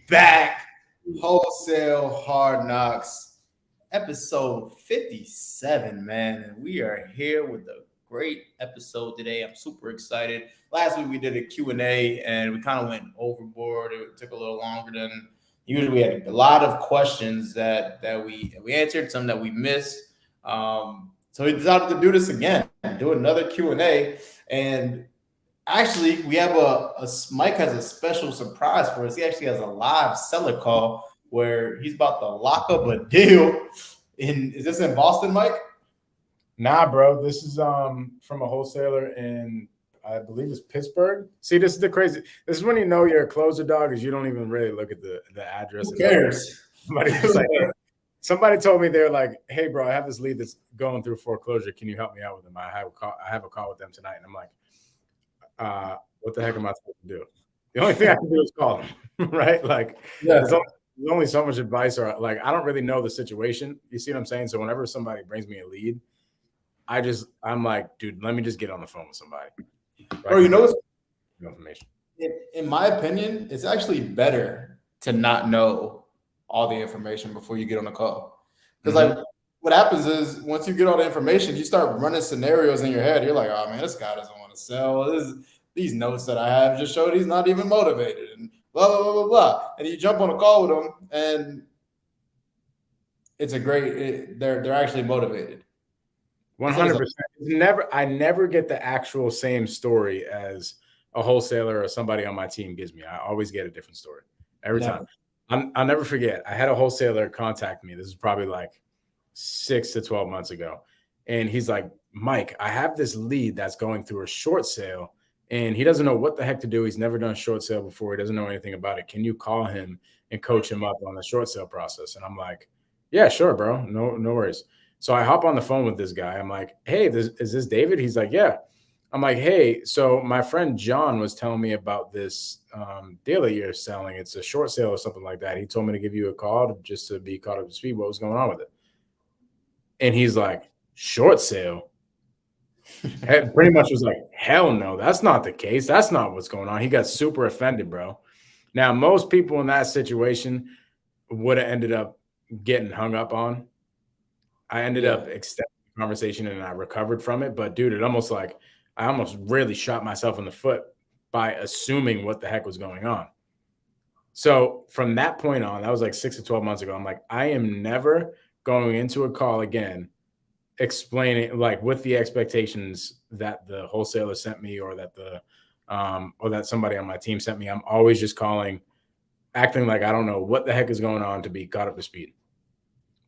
back. Wholesale Hard Knocks, episode 57, man. And we are here with a great episode today. I'm super excited. Last week we did a Q&A and we kind of went overboard. It took a little longer than usually. We had a lot of questions that we answered, some that we missed. So we decided to do this again, do another Q&A. And actually, we have Mike has a special surprise for us. He actually has a live seller call where he's about to lock up a deal. Is this in Boston, Mike? Nah, bro. This is from a wholesaler in, I believe it's Pittsburgh. See, this is the crazy. This is when you know you're a closer, dog, is you don't even really look at the address. Who cares? Somebody told me, they're like, "Hey, bro, I have this lead that's going through foreclosure. Can you help me out with them? I have a call with them tonight." And I'm like, what the heck am I supposed to do? The only thing I can do is call them, right? Like, there's only so much advice, or like, I don't really know the situation. You see what I'm saying? So whenever somebody brings me a lead, I'm like, dude, let me just get on the phone with somebody. Right? Bro, you know, information. In my opinion, it's actually better to not know all the information before you get on the call. Because like what happens is once you get all the information, you start running scenarios in your head. You're like, oh man, this guy doesn't want to sell. These notes that I have just showed he's not even motivated and blah, blah, blah, blah, blah. And you jump on a call with him and it's they're actually motivated. 100%. I never get the actual same story as a wholesaler or somebody on my team gives me. I always get a different story every time. I'll never forget. I had a wholesaler contact me. This is probably like 6 to 12 months ago. And he's like, Mike, I have this lead that's going through a short sale and he doesn't know what the heck to do. He's never done a short sale before. He doesn't know anything about it. Can you call him and coach him up on the short sale process? And I'm like, yeah, sure, bro. No worries. So I hop on the phone with this guy. I'm like, hey, is this David? He's like, yeah. I'm like, hey, so my friend John was telling me about this deal that you're selling. It's a short sale or something like that. He told me to give you a call just to be caught up to speed. What was going on with it? And he's like, short sale? And pretty much was like, hell no, that's not the case. That's not what's going on. He got super offended, bro. Now, most people in that situation would have ended up getting hung up on. I ended up extending the conversation and I recovered from it. But, dude, I almost really shot myself in the foot by assuming what the heck was going on. So from that point on, that was like 6 to 12 months ago, I'm like, I am never going into a call again explaining like with the expectations that the wholesaler sent me or that or that somebody on my team sent me. I'm always just calling, acting like I don't know what the heck is going on to be caught up to speed,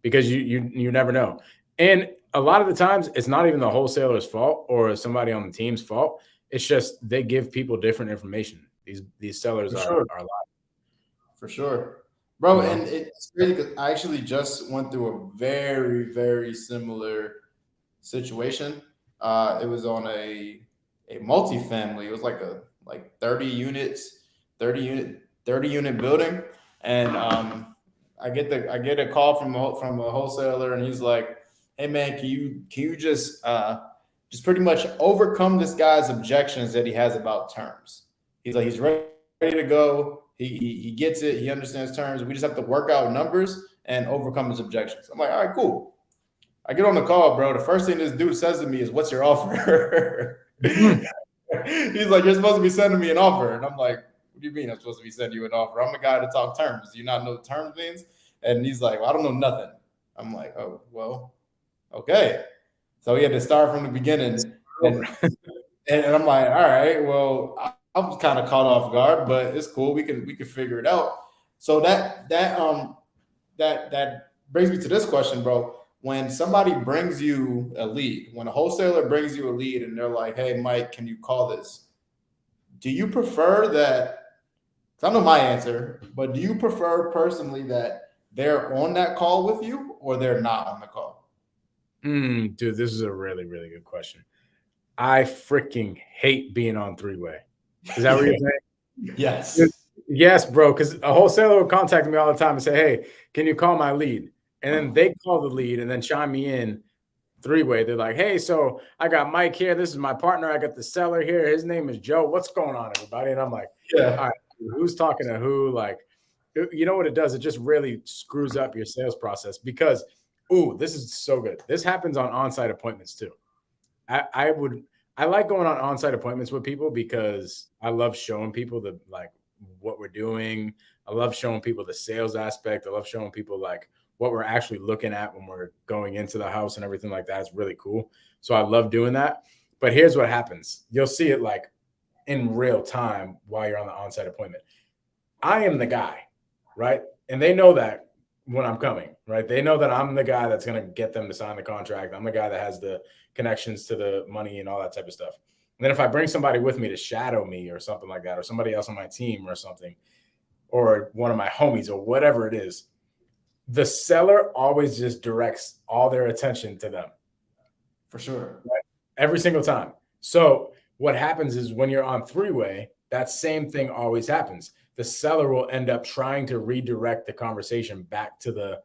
because you never know. And a lot of the times it's not even the wholesaler's fault or somebody on the team's fault. It's just they give people different information. These sellers are lying. For sure. Bro, and it's crazy because I actually just went through a very, very similar situation. It was on a multifamily. It was like 30 unit building. And I get a call from a wholesaler and he's like, hey man, can you just pretty much overcome this guy's objections that he has about terms? He's like, he's ready to go. He gets it. He understands terms. We just have to work out numbers and overcome his objections. I'm like, all right, cool. I get on the call, bro. The first thing this dude says to me is, what's your offer? He's like, you're supposed to be sending me an offer. And I'm like, what do you mean I'm supposed to be sending you an offer? I'm the guy to talk terms. Do you not know what terms means? And he's like, well, I don't know nothing. I'm like, oh, well, okay. So he had to start from the beginning. And I'm like, all right, well, I was kind of caught off guard, but it's cool. We can figure it out. So that brings me to this question, bro. When somebody brings you a lead, when a wholesaler brings you a lead and they're like, hey, Mike, can you call this? Do you prefer that? I know my answer, but do you prefer personally that they're on that call with you or they're not on the call? Dude, this is a really, really good question. I freaking hate being on three-way. Is that what you're saying? Yes. Yes, bro, because a wholesaler will contact me all the time and say, hey, can you call my lead? And then they call the lead and then chime me in three-way. They're like, hey, so I got Mike here. This is my partner. I got the seller here. His name is Joe. What's going on, everybody? And I'm like, all right, who's talking to who? Like, You know what it does? It just really screws up your sales process because, this is so good. This happens on on-site appointments too. I like going on on-site appointments with people because I love showing people what we're doing. I love showing people the sales aspect. I love showing people like what we're actually looking at when we're going into the house and everything like that. It's really cool. So I love doing that. But here's what happens. You'll see it like in real time while you're on the on-site appointment. I am the guy, right? And they know that when I'm coming, right? They know that I'm the guy that's going to get them to sign the contract. I'm the guy that has the connections to the money and all that type of stuff. And then if I bring somebody with me to shadow me or something like that, or somebody else on my team or something, or one of my homies or whatever it is, the seller always just directs all their attention to them. For sure. Right? Every single time. So what happens is when you're on three-way, that same thing always happens. The seller will end up trying to redirect the conversation back to the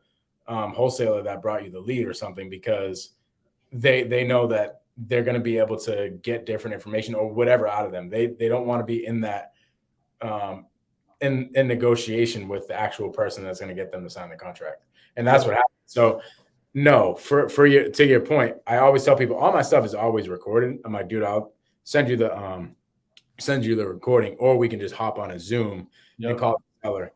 wholesaler that brought you the lead or something, because they know that they're going to be able to get different information or whatever out of them. They don't want to be in that in negotiation with the actual person that's going to get them to sign the contract. And that's what happens. So no, to your point, I always tell people all my stuff is always recorded. I'm like, dude, I'll send you the recording, or we can just hop on a Zoom and call the seller.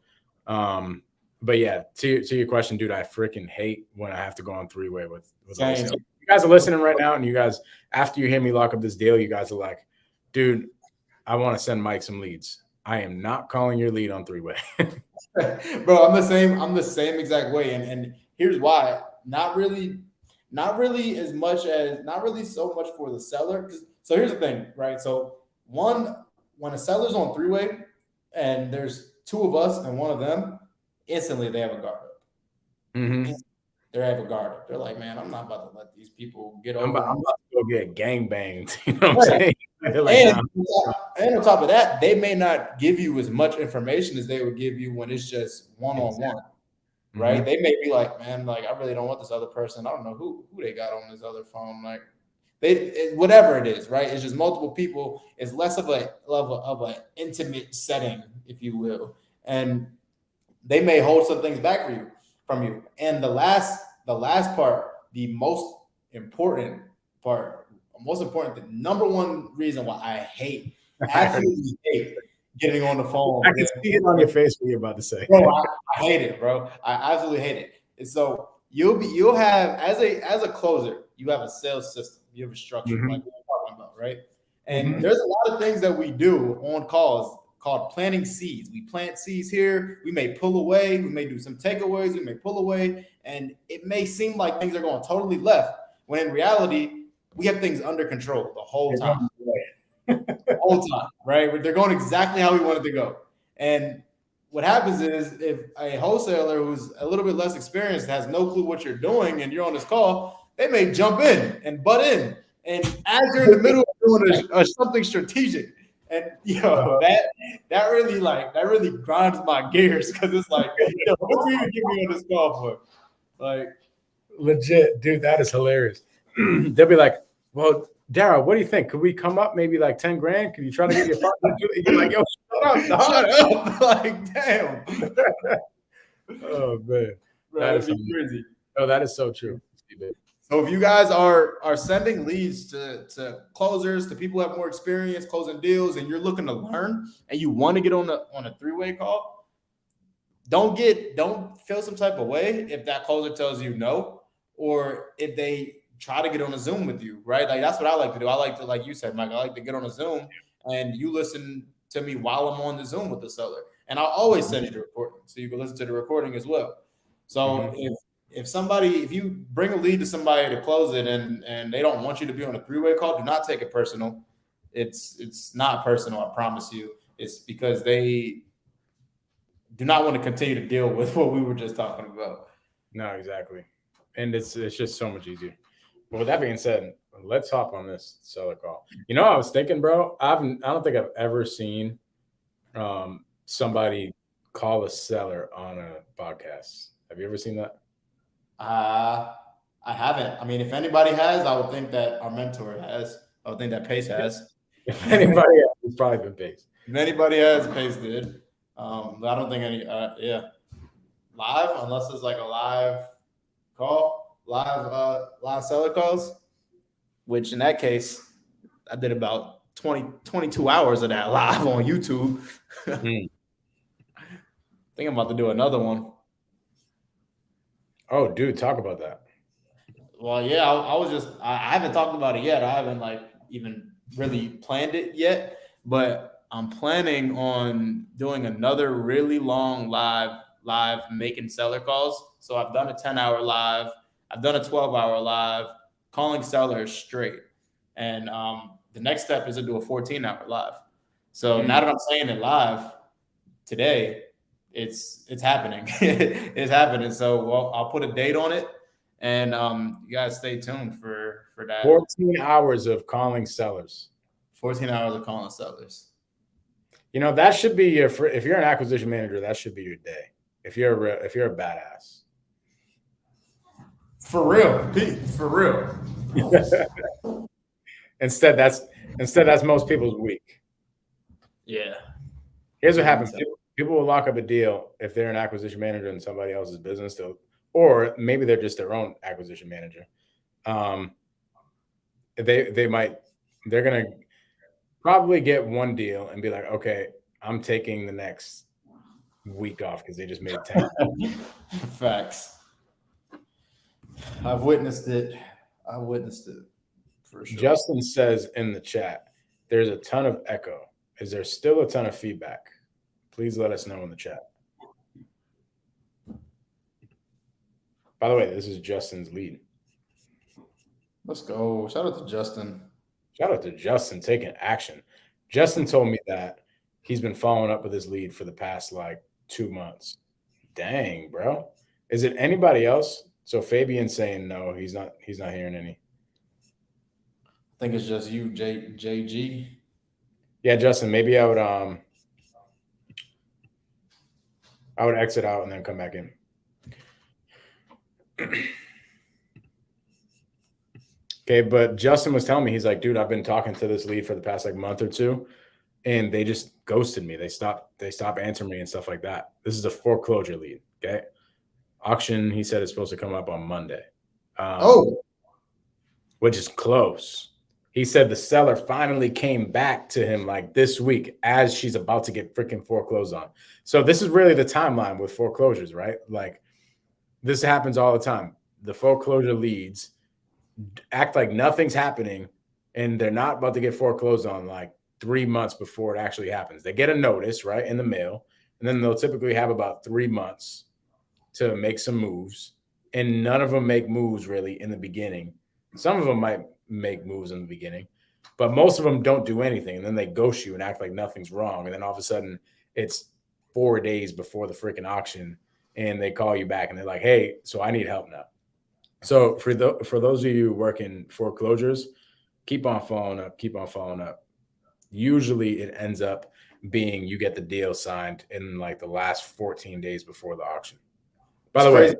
But yeah, to your question, dude, I freaking hate when I have to go on three-way with wholesale. You guys are listening right now, and you guys, after you hear me lock up this deal, you guys are like, dude, I want to send Mike some leads. I am not calling your lead on three-way. Bro, I'm the same exact way. And here's why. Not really so much for the seller. So here's the thing, right? So when a seller's on three-way and there's two of us and one of them, instantly they have a guard up. Mm-hmm. They have a guard up. They're like, man, I'm not about to let these people get over. I'm about to go get gangbanged. You know what I'm saying? Like, and on top of that, they may not give you as much information as they would give you when it's just one-on-one. Right? Mm-hmm. They may be like, man, like I really don't want this other person. I don't know who they got on this other phone. Like whatever it is, right? It's just multiple people. It's less of an intimate setting, if you will. And they may hold some things back from you. And the last part, the most important, the number one reason why I absolutely hate getting on the phone. I can see it on your face what you're about to say. Bro, I hate it, bro. I absolutely hate it. And so you'll have as a closer, you have a sales system, you have a structure, like we're talking about, right? And there's a lot of things that we do on calls called planting seeds. We plant seeds here. We may pull away. We may do some takeaways. We may pull away, and it may seem like things are going totally left when in reality we have things under control the whole time. The whole time, right? They're going exactly how we wanted to go. And what happens is if a wholesaler who's a little bit less experienced has no clue what you're doing and you're on this call, they may jump in and butt in. And as you're in the middle of doing something strategic, and that really grinds my gears, because it's like, what do you even give me on this call for? Like, legit, dude, that is hilarious. They'll be like, well, Daryll, what do you think? Could we come up maybe like 10 grand? Could you try to get your partner? You're like, yo, shut up. Like, damn. Oh, man. That is crazy. Oh, that is so true. So if you guys are sending leads to closers, to people who have more experience closing deals, and you're looking to learn and you want to get on a three-way call, don't feel some type of way if that closer tells you no, or if they try to get on a Zoom with you, right? Like, that's what I like to do. I like to, like you said, Mike, I like to get on a Zoom and you listen to me while I'm on the Zoom with the seller. And I'll always send you the recording so you can listen to the recording as well. So if you bring a lead to somebody to close it and they don't want you to be on a three-way call, do not take it personal. It's not personal, I promise you. It's because they do not want to continue to deal with what we were just talking about. No, exactly. And it's just so much easier. But with that being said, let's hop on this seller call. You know, I was thinking, bro, I don't think I've ever seen somebody call a seller on a podcast. Have you ever seen that? I haven't. I mean, if anybody has, I would think that our mentor has. I would think that Pace has. If anybody has, it's probably been Pace. If anybody has, Pace did. I don't think any. Live unless it's like a live call, live seller calls. Which in that case, I did about 22 hours of that live on YouTube. Mm. I think I'm about to do another one. Oh, dude, talk about that. Well, yeah, I haven't talked about it yet. I haven't like even really planned it yet, but I'm planning on doing another really long live making seller calls. So I've done a 10-hour live, I've done a 12-hour live, calling sellers straight. And the next step is to do a 14-hour live. So now that I'm saying it live today, it's happening. It's happening. So I'll put a date on it, and you guys stay tuned for that. 14 hours of calling sellers. 14 hours of calling sellers. You know, that should be your, if you're an acquisition manager, that should be your day. If you're a badass. For real, Pete, for real. Instead, that's most people's week. Yeah. Here's what happens. People will lock up a deal if they're an acquisition manager in somebody else's business, or maybe they're just their own acquisition manager. They're gonna probably get one deal and be like, okay, I'm taking the next week off because they just made 10. Facts. I've witnessed it. For sure. Justin says in the chat, there's a ton of echo. Is there still a ton of feedback? Please let us know in the chat. By the way, this is Justin's lead. Let's go. Shout out to Justin. Shout out to Justin taking action. Justin told me that he's been following up with his lead for the past like 2 months. Dang, bro. Is it anybody else? So Fabian's saying no, he's not hearing any. I think it's just you, JG. Yeah, Justin, maybe I would exit out and then come back in. Okay, but Justin was telling me, he's like, dude, I've been talking to this lead for the past like month or two, and they just ghosted me. They stopped answering me and stuff like that. This is a foreclosure lead. Okay. Auction, he said, is supposed to come up on Monday. Which is close. He said the seller finally came back to him like this week as she's about to get freaking foreclosed on. So this is really the timeline with foreclosures, right? Like this happens all the time. The foreclosure leads act like nothing's happening and they're not about to get foreclosed on like 3 months before it actually happens. They get a notice, right, in the mail, and then they'll typically have about 3 months to make some moves, and none of them make moves really in the beginning. Some of them might make moves in the beginning, but most of them don't do anything, and then they ghost you and act like nothing's wrong, and then all of a sudden it's 4 days before the freaking auction, and they call you back and they're like, hey, so I need help now. So for those of you working foreclosures, keep on following up. Usually it ends up being you get the deal signed in like the last 14 days before the auction. By the way,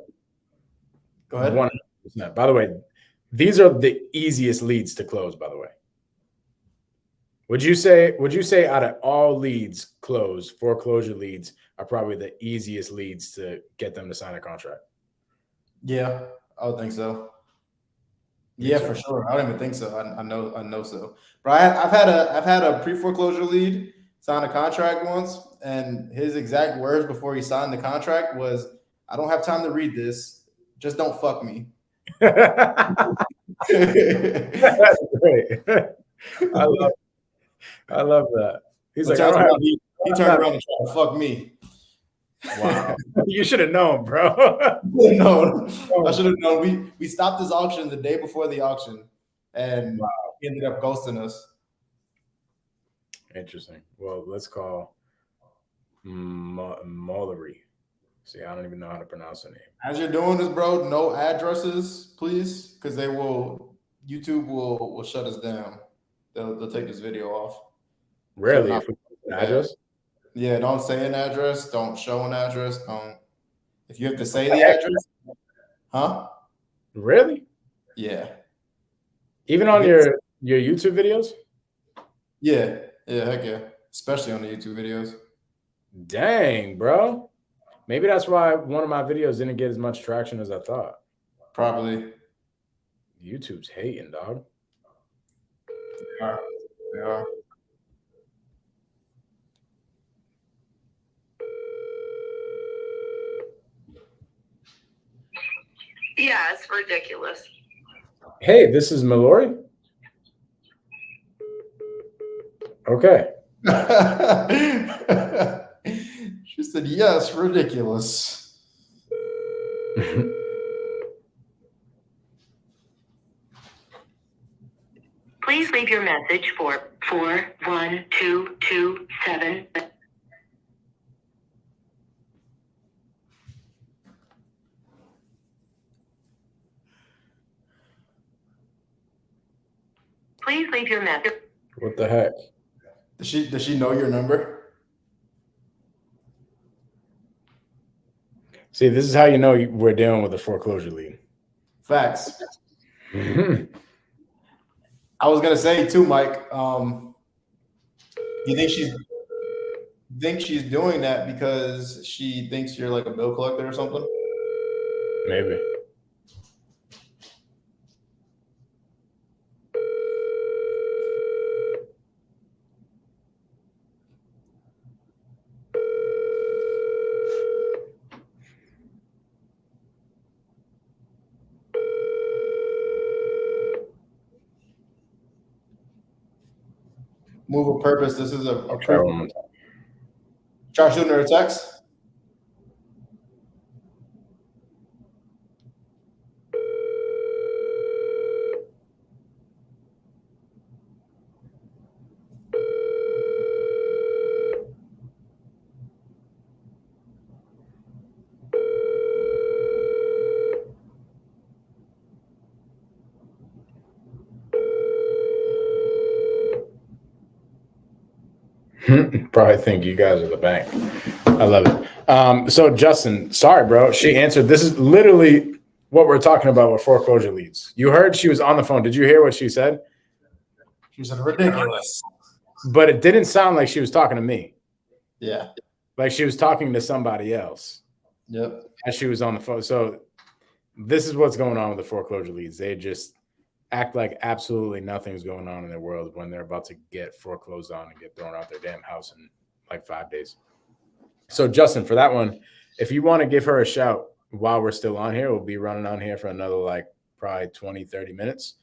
go ahead. 100%. By the way, these are the easiest leads to close, by the way. Would you say out of all leads closed, foreclosure leads are probably the easiest leads to get them to sign a contract? Yeah, I would think so. Yeah, for sure. I don't even think so. I know so. But I've had a pre-foreclosure lead sign a contract once, and his exact words before he signed the contract was, "I don't have time to read this. Just don't fuck me." That's great. I love that. He's like, he turned around and tried to fuck me. Wow. You should have known, bro. No, I should have known. We stopped this auction the day before the auction, and he ended up ghosting us. Interesting. Well, let's call Mullery. See, I don't even know how to pronounce the name. As you're doing this, bro, no addresses, please, because YouTube will shut us down. They'll take this video off. Really? If we put an address? Yeah, don't say an address. Don't show an address. Don't. If you have to say the address, huh? Really? Yeah. Even on your YouTube videos? Yeah, heck yeah. Especially on the YouTube videos. Dang, bro. Maybe that's why one of my videos didn't get as much traction as I thought. Probably. YouTube's hating, dog. They are. Yeah, it's ridiculous. Hey, this is Mallory. Okay. She said, yes, ridiculous. Please leave your message for 41227. Please leave your message. What the heck? Does she know your number? See, this is how you know we're dealing with a foreclosure lead. Facts. I was gonna say too, Mike. Do you think she's doing that because she thinks you're like a bill collector or something? Maybe. Move of purpose. This is a Try one more time. Try shooting her a text. Probably think you guys are the bank. I love it. So Justin, sorry, bro. She answered. This is literally what we're talking about with foreclosure leads. You heard she was on the phone. Did you hear what she said? She said ridiculous. But it didn't sound like she was talking to me. Yeah. Like she was talking to somebody else. Yep. As she was on the phone. So this is what's going on with the foreclosure leads. They just act like absolutely nothing's going on in their world when they're about to get foreclosed on and get thrown out their damn house in like 5 days. So Justin, for that one, if you want to give her a shout while we're still on here, we'll be running on here for another like probably 20, 30 minutes.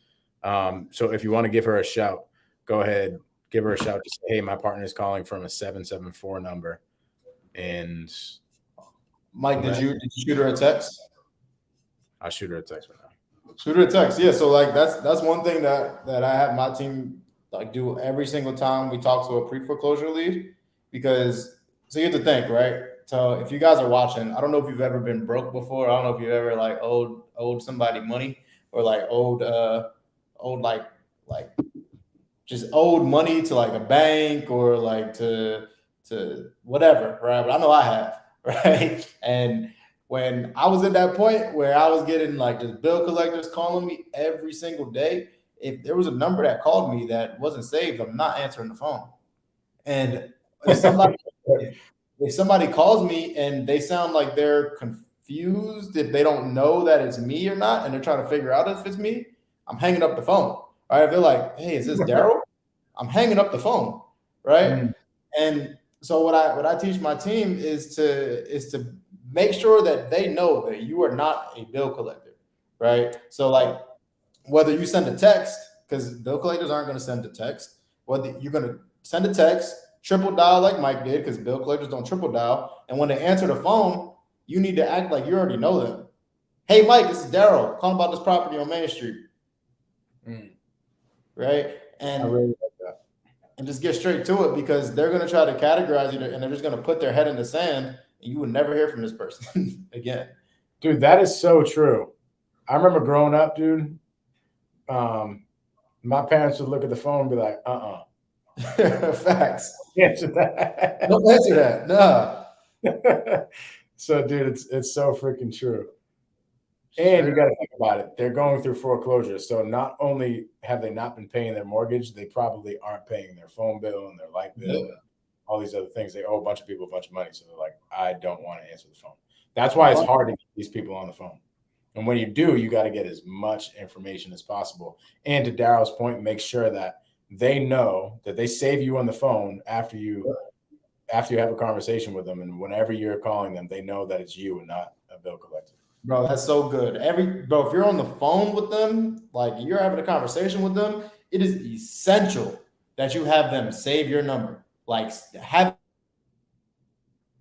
So if you want to give her a shout, go ahead, give her a shout. Just say, hey, my partner is calling from a 774 number. And Mike, did you shoot her a text? I'll shoot her a text right now. Shoot her a text. Yeah. So like that's one thing that I have my team like do every single time we talk to a pre-foreclosure lead, because so you have to think, right? So if you guys are watching, I don't know if you've ever been broke before. I don't know if you've ever like owed somebody money, or like owed like just owed money to like a bank, or like to whatever, right? But I know I have, right? And when I was at that point where I was getting like just bill collectors calling me every single day, if there was a number that called me that wasn't saved, I'm not answering the phone. And if somebody calls me and they sound like they're confused, if they don't know that it's me or not, and they're trying to figure out if it's me, I'm hanging up the phone. Right? If they're like, "Hey, is this Daryll?" I'm hanging up the phone. Right? And so what I teach my team is to make sure that they know that you are not a bill collector, right? So like whether you send a text, because bill collectors aren't going to send a text, whether you're going to send a text, triple dial like Mike did, because bill collectors don't triple dial, and when they answer the phone, you need to act like you already know them. Hey, Mike, this is Daryll calling about this property on Main Street, right? And I really like that. And just get straight to it, because they're going to try to categorize you and they're just going to put their head in the sand, and you would never hear from this person again. Dude, that is so true. I remember growing up, dude. My parents would look at the phone and be like, Facts. Answer that. Don't answer that. No. So, dude, it's so freaking true. And you got to think about it. They're going through foreclosure. So not only have they not been paying their mortgage, they probably aren't paying their phone bill and their light bill. all these other things. They owe a bunch of people a bunch of money. So they're like, I don't want to answer the phone. That's why it's hard to get these people on the phone. And when you do, you got to get as much information as possible. And to Daryl's point, make sure that they know that they save you on the phone after you have a conversation with them. And whenever you're calling them, they know that it's you and not a bill collector. Bro, that's so good. Bro, if you're on the phone with them, like you're having a conversation with them, it is essential that you have them save your number. Like have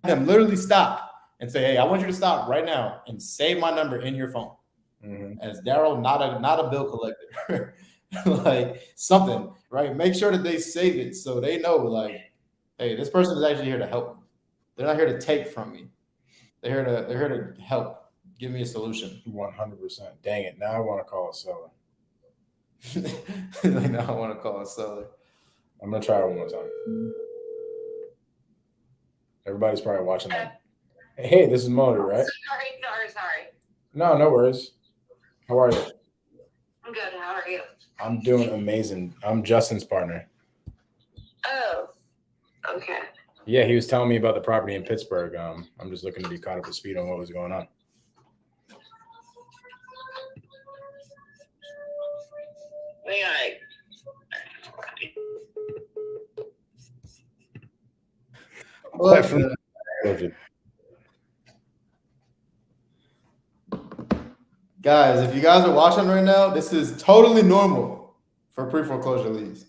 them literally stop and say, "Hey, I want you to stop right now and save my number in your phone." As Daryll, not a bill collector, like something, right? Make sure that they save it so they know, like, hey, this person is actually here to help me. They're not here to take from me. They're here to help. Give me a solution. 100%. Dang it! Now I want to call a seller. Like, now I want to call a seller. I'm gonna try it one more time. Everybody's probably watching that. Hey, this is Modi, right? Sorry. No worries. How are you? I'm good. How are you? I'm doing amazing. I'm Justin's partner. Oh, okay. Yeah, he was telling me about the property in Pittsburgh. I'm just looking to be caught up to speed on what was going on. Guys, if you guys are watching right now, this is totally normal for pre-foreclosure leads.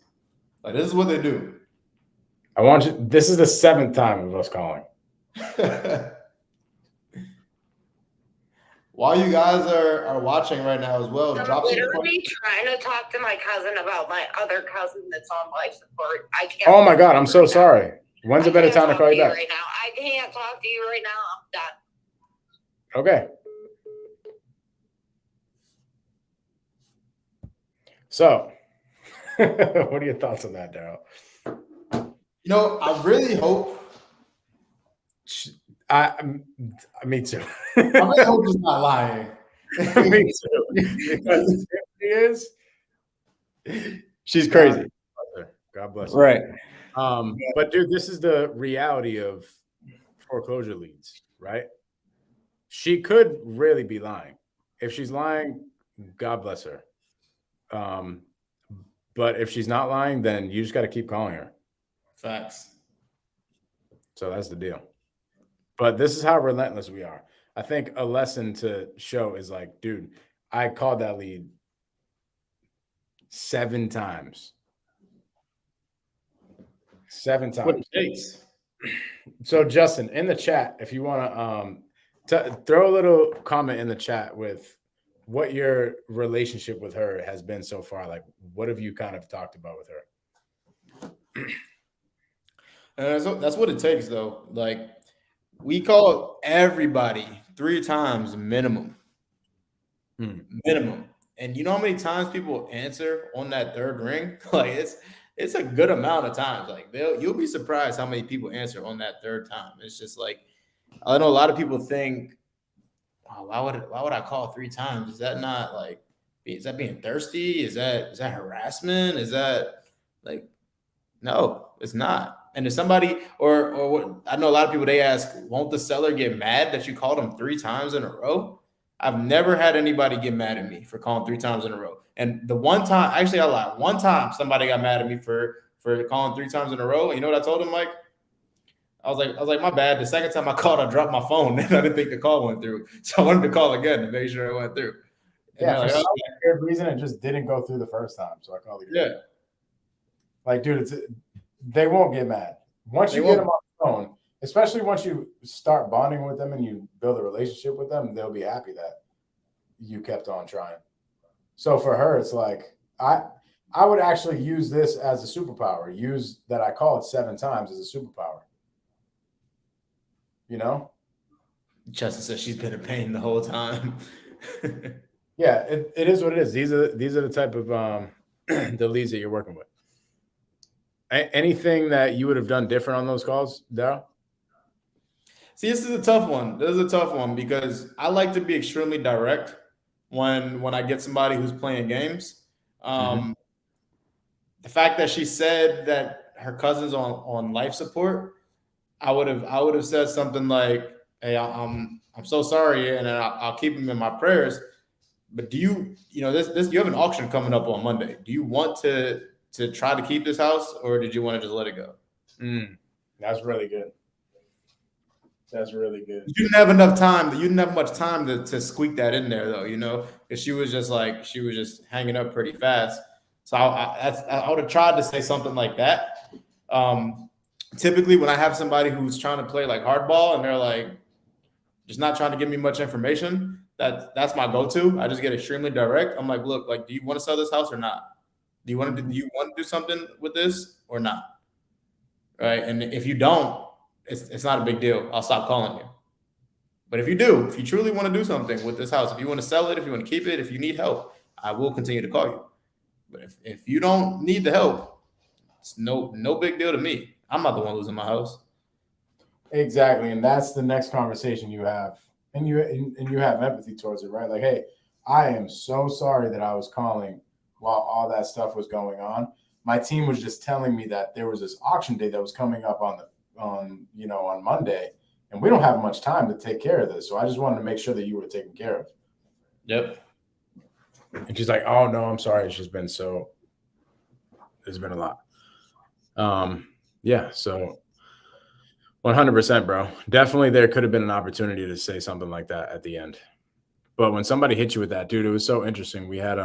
Like, this is what they do. I want you. This is the 7th time of us calling. While you guys are watching right now as well, I'm literally trying to talk to my cousin about my other cousin that's on life support. I can't. Oh my God, I'm so sorry. When's a better time to call you back? Right now, I can't talk to you right now. I'm done. Okay. So, what are your thoughts on that, Daryll? You know, I really hope. Me too. I really hope he's not lying. Me too. Because she is. She's crazy. God bless her. Right. But dude, this is the reality of foreclosure leads, right? She could really be lying. If she's lying, God bless her. But if she's not lying, then you just got to keep calling her. Facts. So that's the deal. But this is how relentless we are. I think a lesson to show is like, dude, I called that lead 7 times. 7 times. What it takes. So Justin, in the chat, if you want to throw a little comment in the chat with what your relationship with her has been so far. Like, what have you kind of talked about with her? That's what it takes, though. Like, we call everybody 3 times minimum. Minimum. And you know how many times people answer on that 3rd ring? Like, it's a good amount of times. Like, you'll be surprised how many people answer on that 3rd time. It's just like, I know a lot of people think, oh, why would I call 3 times? Is that not like, is that being thirsty? Is that harassment? Is that like, no, it's not. And if somebody or what, I know a lot of people, they ask, won't the seller get mad that you called them 3 times in a row? I've never had anybody get mad at me for calling 3 times in a row. And the one time, actually, I lied. One time somebody got mad at me for calling 3 times in a row. And you know what I told him, Mike? I was like, my bad. The second time I called, I dropped my phone and I didn't think the call went through. So I wanted to call again to make sure it went through. And yeah, for some weird reason, it just didn't go through the first time. So I called again. Yeah. Like, dude, they won't get mad. Once you get them on the phone, especially once you start bonding with them and you build a relationship with them, they'll be happy that you kept on trying. So for her, it's like, I would actually use this as a superpower. Use that I called 7 times as a superpower. You know? Justin says she's been a pain the whole time. Yeah, it is what it is. These are the type of the leads that you're working with. Anything that you would have done different on those calls, Daryll? See, this is a tough one. This is a tough one because I like to be extremely direct when I get somebody who's playing games. The fact that she said that her cousin's on life support, I would have said something like, "Hey, I'm so sorry, and then I'll keep him in my prayers." But do you know this you have an auction coming up on Monday? Do you want to try to keep this house, or did you want to just let it go? That's really good. That's really good. You didn't have enough time. You didn't have much time to squeak that in there, though. Because she was just hanging up pretty fast. So I would have tried to say something like that. Typically, when I have somebody who's trying to play like hardball and they're like just not trying to give me much information, that's my go-to. I just get extremely direct. I'm like, look, like, do you want to sell this house or not? Do you want to do something with this or not? Right? And if you don't, it's not a big deal. I'll stop calling you. But if you do, if you truly want to do something with this house, if you want to sell it, if you want to keep it, if you need help, I will continue to call you. But if you don't need the help, it's no big deal to me. I'm not the one losing my house. Exactly, and that's the next conversation you have, and you have empathy towards it, right? Like, hey, I am so sorry that I was calling while all that stuff was going on. My team was just telling me that there was this auction day that was coming up on Monday, and we don't have much time to take care of this. So I just wanted to make sure that you were taken care of. Yep. And she's like, "Oh no, I'm sorry. It's been a lot." Yeah. So 100%, bro. Definitely, there could have been an opportunity to say something like that at the end. But when somebody hit you with that, dude, it was so interesting. We had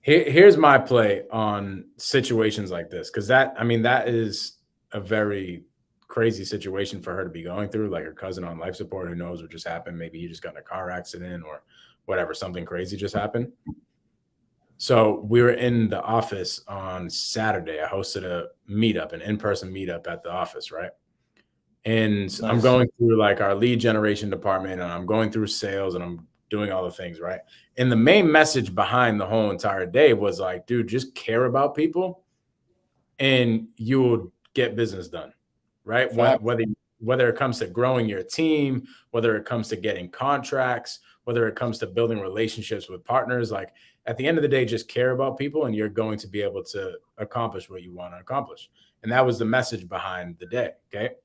here's my play on situations like this, because that is a very crazy situation for her to be going through, like her cousin on life support who knows what just happened. Maybe he just got in a car accident or whatever, something crazy just happened. So we were in the office on Saturday. I hosted an in-person meetup at the office, right? And nice. I'm going through like our lead generation department, and I'm going through sales, and I'm doing all the things, right? And the main message behind the whole entire day was like, dude, just care about people and you'll get business done, right? Whether it comes to growing your team, whether it comes to getting contracts, whether it comes to building relationships with partners, like at the end of the day, just care about people and you're going to be able to accomplish what you want to accomplish. And that was the message behind the day, okay?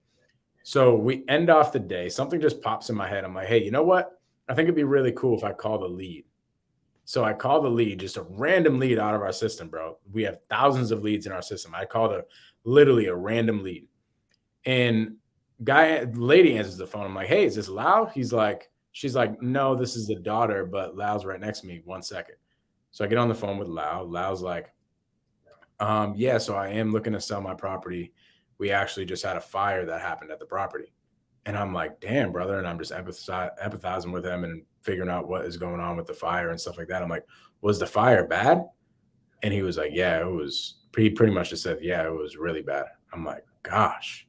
So we end off the day. Something just pops in my head. I'm like, hey, you know what? I think it'd be really cool if I call the lead. So I call the lead, just a random lead out of our system, bro. We have thousands of leads in our system. I called literally a random lead. And lady answers the phone. I'm like, hey, is this Lau? She's like, no, this is the daughter, but Lau's right next to me. 1 second. So I get on the phone with Lau. Lau's like, yeah, so I am looking to sell my property. We actually just had a fire that happened at the property. And I'm like, damn, brother. And I'm just empathizing with him and figuring out what is going on with the fire and stuff like that. I'm like, was the fire bad? And he was like, yeah, it was. He pretty much just said, yeah, it was really bad. I'm like, gosh.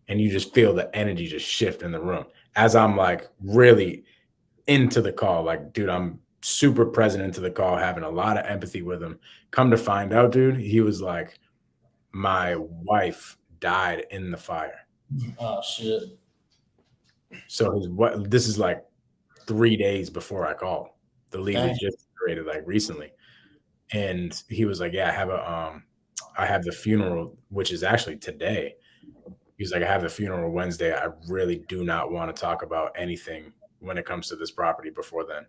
And you just feel the energy just shift in the room as I'm like really into the call. Like, dude, I'm super present into the call, having a lot of empathy with him. Come to find out, dude, he was like, my wife died in the fire. Oh, shit. So this is like 3 days before I called. The lead was just created like recently. And he was like, yeah, I have the funeral, which is actually today. He's like, I have the funeral Wednesday. I really do not want to talk about anything when it comes to this property before then.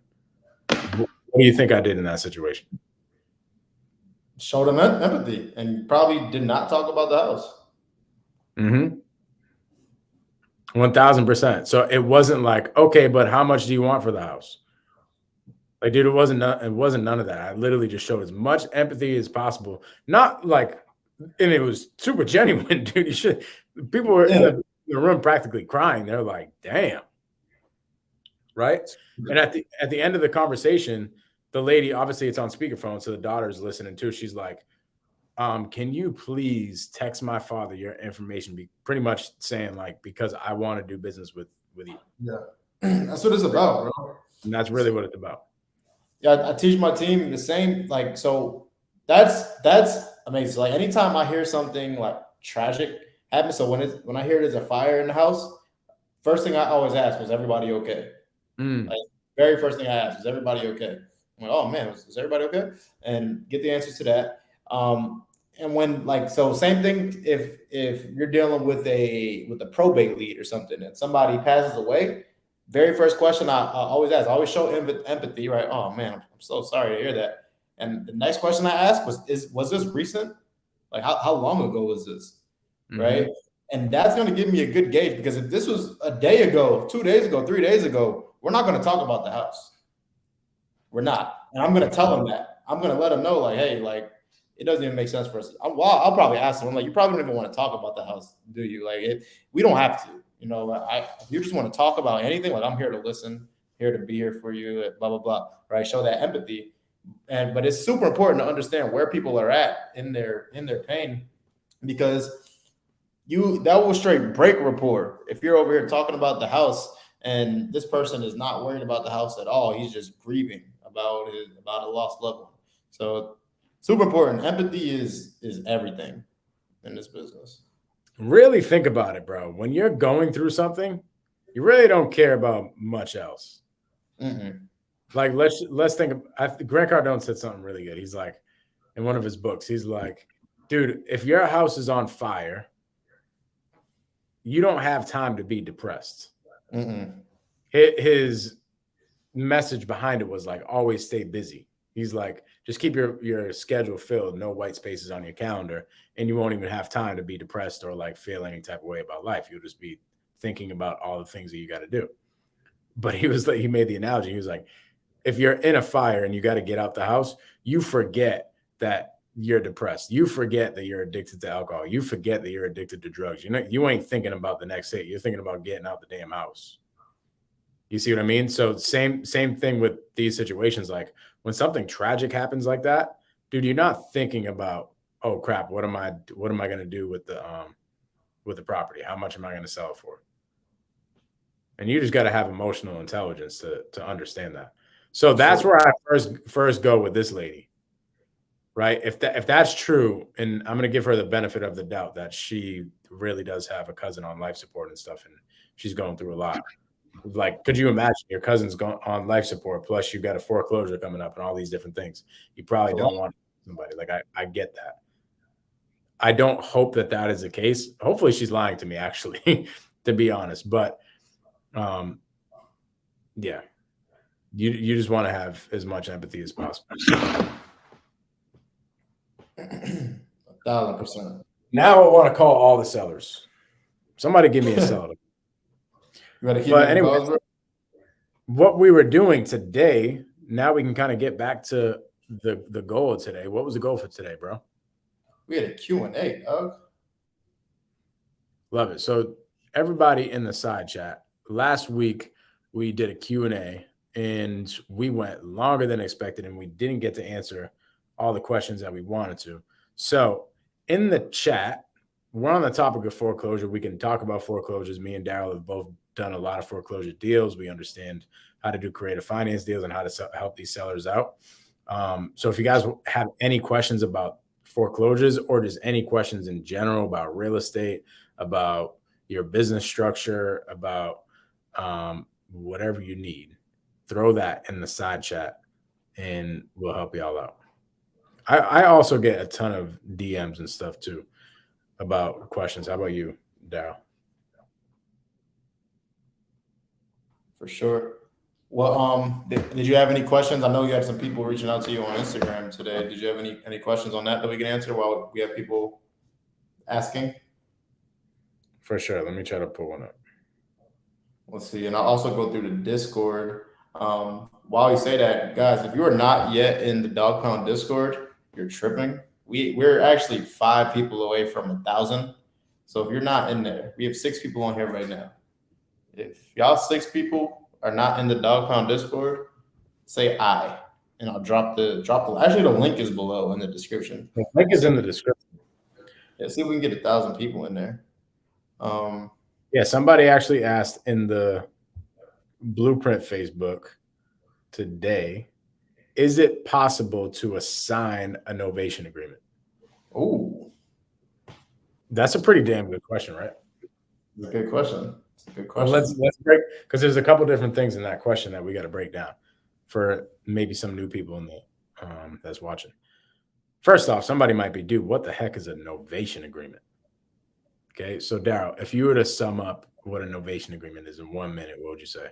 What do you think I did in that situation? Showed him empathy and probably did not talk about the house. 1000%. So it wasn't like, okay, but how much do you want for the house? Like, dude, it wasn't none of that. I literally just showed as much empathy as possible. Not like, and it was super genuine, dude. People were in the room practically crying. They're like, damn. Right. And at the end of the conversation, the lady, obviously it's on speakerphone, so the daughter's listening too. She's like, can you please text my father your information? Pretty much saying like, because I want to do business with you. Yeah. That's what it's about, bro. And that's really what it's about. Yeah, I teach my team the same. Like, so that's amazing. Like, anytime I hear something like tragic happen, so when I hear there's a fire in the house, first thing I always ask was, everybody okay? Like, very first thing I ask is, everybody okay? I'm like, oh man, is everybody okay? And get the answers to that. and when like so same thing if you're dealing with a probate lead or something and somebody passes away, very first question I always ask, I always show empathy, right? Oh man, I'm so sorry to hear that. And the next question I asked was this recent? Like how long ago was this? Right? And that's going to give me a good gauge, because if this was a day ago, 2 days ago, 3 days ago, we're not going to talk about the house. We're not. And I'm going to tell them that. I'm going to let them know, like, hey, like, it doesn't even make sense for us. I'll probably ask them, I'm like, you probably don't even want to talk about the house, do you? Like, we don't have to. You know, if you just want to talk about anything, like, I'm here to listen, here to be here for you, blah, blah, blah, right? Show that empathy. But it's super important to understand where people are at in their pain, because that will straight break rapport. If you're over here talking about the house and this person is not worried about the house at all, he's just grieving about a lost loved one. So super important. Empathy is everything in this business. Really think about it, bro. When you're going through something, you really don't care about much else. Like let's think. Grant Cardone said something really good. He's like, in one of his books, he's like, dude, if your house is on fire, you don't have time to be depressed. His message behind it was like, always stay busy. He's like, just keep your schedule filled, no white spaces on your calendar, and you won't even have time to be depressed or like feel any type of way about life. You'll just be thinking about all the things that you got to do. But he made the analogy. He was like, if you're in a fire and you got to get out the house, you forget that you're depressed. You forget that you're addicted to alcohol. You forget that you're addicted to drugs. You ain't thinking about the next hit. You're thinking about getting out the damn house. You see what I mean? So same thing with these situations. Like when something tragic happens like that, dude, you're not thinking about, oh crap, what am I going to do with the property? How much am I going to sell it for? And you just got to have emotional intelligence to understand that. So that's where I first go with this lady, right? If that's true, and I'm going to give her the benefit of the doubt that she really does have a cousin on life support and stuff, and she's going through a lot. Like, could you imagine your cousin's going on life support, plus you've got a foreclosure coming up and all these different things? You probably don't want somebody. Like, I get that. I don't hope that is the case. Hopefully she's lying to me, actually, to be honest. But yeah, you just want to have as much empathy as possible. 1,000%. Now I want to call all the sellers. Somebody give me a seller. But anyway, what we were doing today, now we can kind of get back to the goal of today. What was the goal for today, bro? We had a Q&A, Doug. Love it. So everybody in the side chat, last week we did a Q&A and we went longer than expected and we didn't get to answer all the questions that we wanted to. So in the chat, we're on the topic of foreclosure. We can talk about foreclosures. Me and Daryll have both done a lot of foreclosure deals. We understand how to do creative finance deals and how to help these sellers out. So if you guys have any questions about foreclosures or just any questions in general about real estate, about your business structure, about whatever you need, throw that in the side chat and we'll help you all out. I also get a ton of DMs and stuff too about questions. How about you, Daryll? For sure. Well, did you have any questions? I know you had some people reaching out to you on Instagram today. Did you have any questions on that we can answer while we have people asking? For sure. Let me try to pull one up. Let's see. And I'll also go through the Discord. While you say that, guys, if you are not yet in the Dog Pound Discord, you're tripping. We're actually 5 people away from 1,000. So if you're not in there, we have 6 people on here right now. If y'all 6 people are not in the Dog Pound Discord, say I, and I'll drop the actually the link is below in the description. The link is in the description. Yeah, see if we can get 1,000 people in there. Yeah, somebody actually asked in the Blueprint Facebook today, is it possible to assign a novation agreement? Oh, that's a pretty damn good question, right? It's a good question. Good question. Well, let's break, because there's a couple different things in that question that we got to break down for maybe some new people in the that's watching. First off, somebody might be, dude, what the heck is a novation agreement? Okay, so Daryl, if you were to sum up what a novation agreement is in 1 minute, what would you say?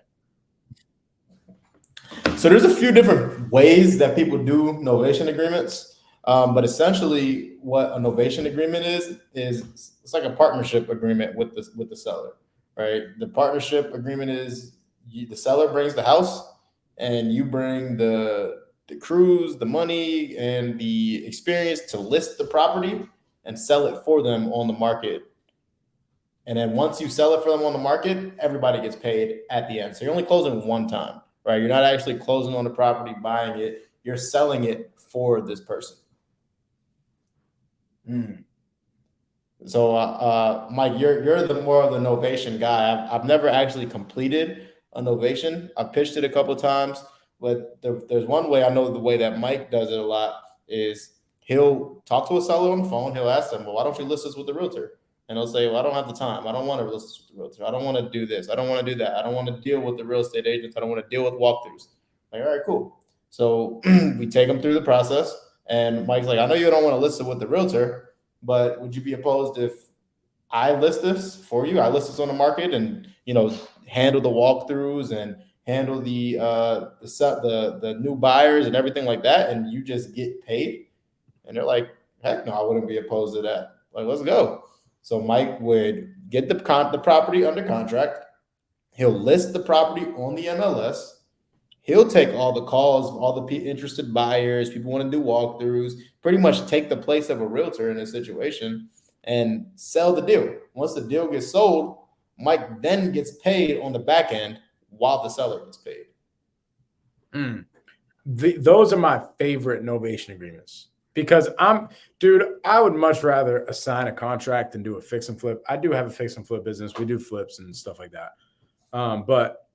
So there's a few different ways that people do novation agreements, but essentially, what a novation agreement is it's like a partnership agreement with the seller, right? The partnership agreement is the seller brings the house, and you bring the crews, the money, and the experience to list the property and sell it for them on the market. And then once you sell it for them on the market, everybody gets paid at the end. So you're only closing one time, right? You're not actually closing on the property, buying it. You're selling it for this person. So, Mike, you're the more of the novation guy. I've never actually completed a novation. I've pitched it a couple of times, but there's one way I know the way that Mike does it a lot is he'll talk to a seller on the phone. He'll ask them, well, why don't you list this with the realtor? And they'll say, well, I don't have the time. I don't want to list this with the realtor. I don't want to do this. I don't want to do that. I don't want to deal with the real estate agents. I don't want to deal with walkthroughs. Like, all right, cool. So we take them through the process. And Mike's like, I know you don't want to list it with the realtor, but would you be opposed if I list this for you? I list this on the market and, handle the walkthroughs and handle the new buyers and everything like that, and you just get paid. And they're like, heck no, I wouldn't be opposed to that. Like, let's go. So Mike would get the property under contract. He'll list the property on the MLS. He'll take all the calls, all the interested buyers, people want to do walkthroughs, pretty much take the place of a realtor in this situation and sell the deal. Once the deal gets sold, Mike then gets paid on the back end while the seller gets paid. Those are my favorite novation agreements because I would much rather assign a contract than do a fix and flip. I do have a fix and flip business. We do flips and stuff like that. But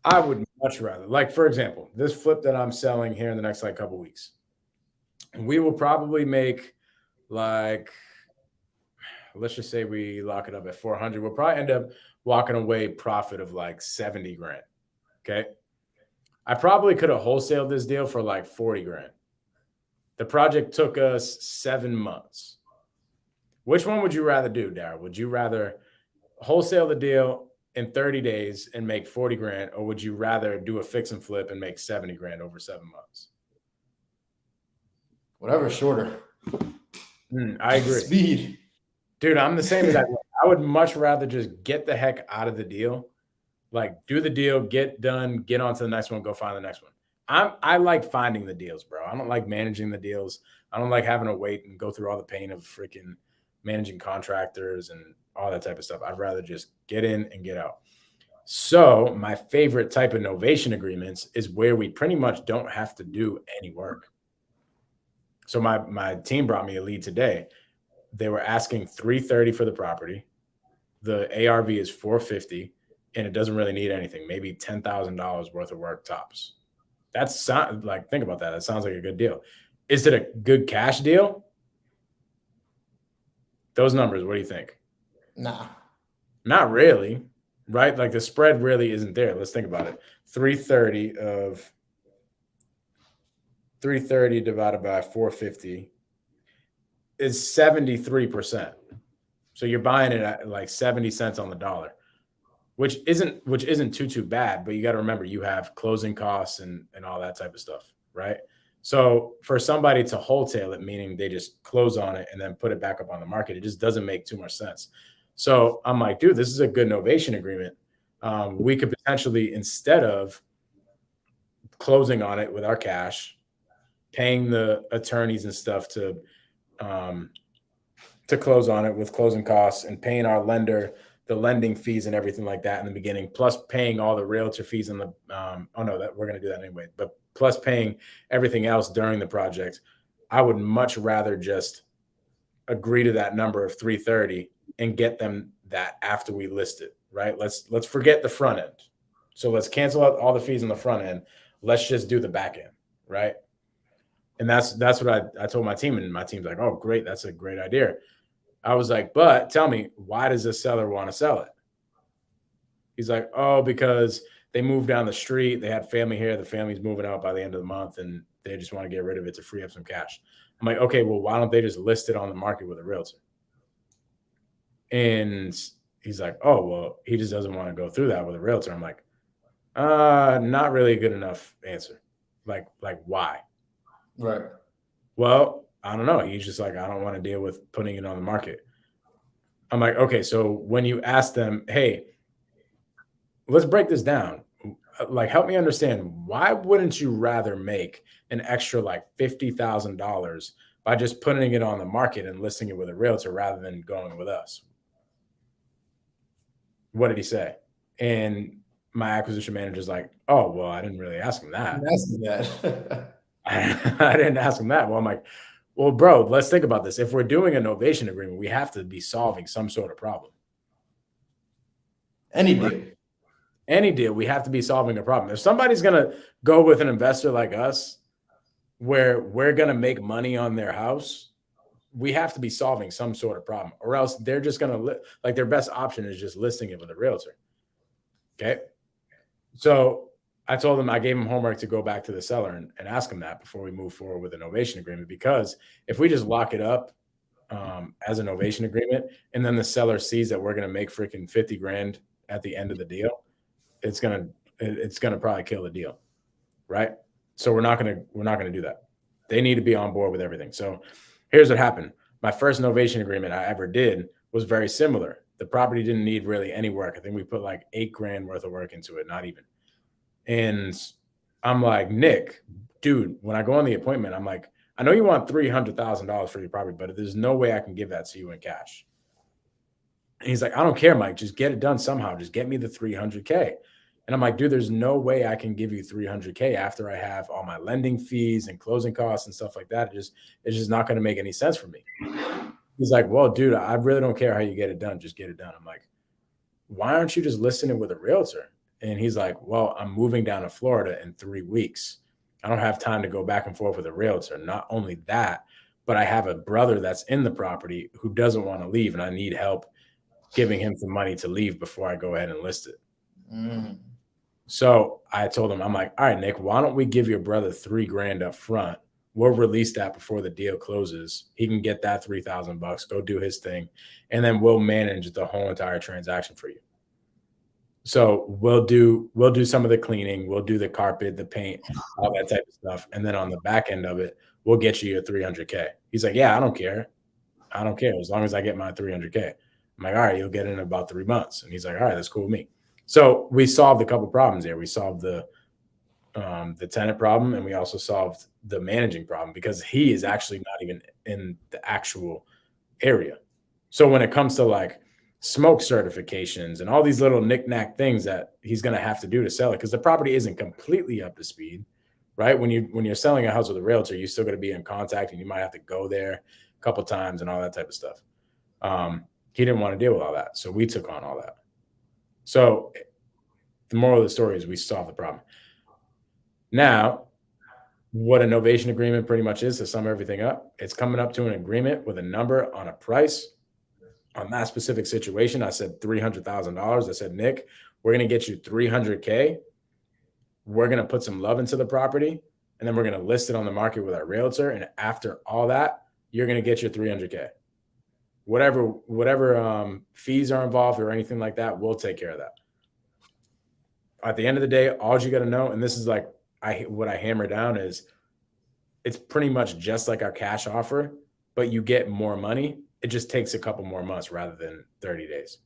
I would much rather, like, for example, this flip that I'm selling here in the next couple weeks, we will probably make let's just say we lock it up at 400. We'll probably end up walking away profit of 70 grand. Okay. I probably could have wholesaled this deal for 40 grand. The project took us 7 months. Which one would you rather do, Daryl? Would you rather wholesale the deal in 30 days and make 40 grand, or would you rather do a fix and flip and make 70 grand over 7 months? Whatever's shorter. I agree. Speed. Dude, I'm the same as that. I would much rather just get the heck out of the deal. Do the deal, get done, get on to the next one, go find the next one. I like finding the deals, bro. I don't like managing the deals. I don't like having to wait and go through all the pain of freaking managing contractors and all that type of stuff. I'd rather just get in and get out. So my favorite type of novation agreements is where we pretty much don't have to do any work. So my team brought me a lead today. They were asking $330 for the property. The ARV is $450, and it doesn't really need anything. Maybe $10,000 worth of work tops. That's think about that. That sounds like a good deal. Is it a good cash deal? Those numbers, what do you think? Nah. Not really, right? The spread really isn't there. Let's think about it. 330 divided by 450 is 73%. So you're buying it at 70 cents on the dollar, which isn't too bad, but you got to remember you have closing costs and all that type of stuff, right? So for somebody to wholesale it, meaning they just close on it and then put it back up on the market, it just doesn't make too much sense. So I'm like, dude, this is a good novation agreement. We could potentially, instead of closing on it with our cash, paying the attorneys and stuff to close on it with closing costs and paying our lender the lending fees and everything like that in the beginning, plus paying all the realtor fees and that we're going to do that anyway, but plus paying everything else during the project. I would much rather just agree to that number of 330 and get them that after we list it, right? Let's forget the front end. So let's cancel out all the fees on the front end. Let's just do the back end, right? And that's what I told my team, and my team's like, oh, great. That's a great idea. I was like, but tell me, why does this seller want to sell it? He's like, oh, because they moved down the street. They had family here. The family's moving out by the end of the month, and They just want to get rid of it to free up some cash. I'm like, okay, well, why don't they just list it on the market with a realtor? And he's like, oh, well, he just doesn't want to go through that with a realtor. I'm like, not really a good enough answer. Like why? Right. Well, I don't know. He's just like, I don't want to deal with putting it on the market. I'm like, okay, so when you ask them, hey, let's break this down. Like, help me understand, why wouldn't you rather make an extra like $50,000 by just putting it on the market and listing it with a realtor rather than going with us? What did he say? And my acquisition manager's like, oh, well, I didn't really ask him that. I didn't ask him that. Well, I'm like, well, bro, let's think about this. If we're doing a novation agreement, we have to be solving some sort of problem. Any deal, we have to be solving a problem. If somebody's going to go with an investor like us, where we're going to make money on their house, we have to be solving some sort of problem, or else they're just going to like, their best option is just listing it with a realtor. Okay. So I told him, I gave him homework to go back to the seller and ask him that before we move forward with a novation agreement, because if we just lock it up as a novation agreement, and then the seller sees that we're going to make freaking 50 grand at the end of the deal, it's going to probably kill the deal. Right. So we're not going to do that. They need to be on board with everything. So here's what happened. My first novation agreement I ever did was very similar. The property didn't need really any work. I think we put like $8 grand worth of work into it, not even. And I'm like, Nick, dude, when I go on the appointment, I'm like, I know you want $300,000 for your property, but there's no way I can give that to you in cash. And he's like, I don't care, Mike. Just get it done somehow. Just get me the $300K. And I'm like, dude, there's no way I can give you $300K after I have all my lending fees and closing costs and stuff like that. It's just not going to make any sense for me. He's like, well, dude, I really don't care how you get it done. Just get it done. I'm like, why aren't you just listening with a realtor? And he's like, well, I'm moving down to Florida in 3 weeks. I don't have time to go back and forth with a realtor. Not only that, but I have a brother that's in the property who doesn't want to leave, and I need help giving him some money to leave before I go ahead and list it. Mm. So I told him, I'm like, all right, Nick, why don't we give your brother $3 grand up front? We'll release that before the deal closes. He can get that $3,000, go do his thing, and then we'll manage the whole entire transaction for you. So we'll do some of the cleaning, we'll do the carpet, the paint, all that type of stuff, and then on the back end of it, we'll get you your $300K. He's like, yeah, I don't care. As long as I get my $300K. I'm like, all right, you'll get it in about 3 months. And he's like, all right, that's cool with me. So we solved a couple problems there. We solved the tenant problem, and we also solved the managing problem, because he is actually not even in the actual area. So when it comes to like smoke certifications and all these little knick-knack things that he's going to have to do to sell it, because the property isn't completely up to speed, right? When you're selling a house with a realtor, you still got to be in contact, and you might have to go there a couple times and all that type of stuff. He didn't want to deal with all that, so we took on all that. So the moral of the story is we solved the problem. Now, what a novation agreement pretty much is, to sum everything up, it's coming up to an agreement with a number on a price. On that specific situation, I said $300,000. I said, Nick, we're going to get you $300K. We're going to put some love into the property, and then we're going to list it on the market with our realtor. And after all that, you're going to get your $300K. Whatever fees are involved or anything like that, we'll take care of that. At the end of the day, all you got to know, and this is like what I hammer down, is it's pretty much just like our cash offer, but you get more money. It just takes a couple more months rather than 30 days.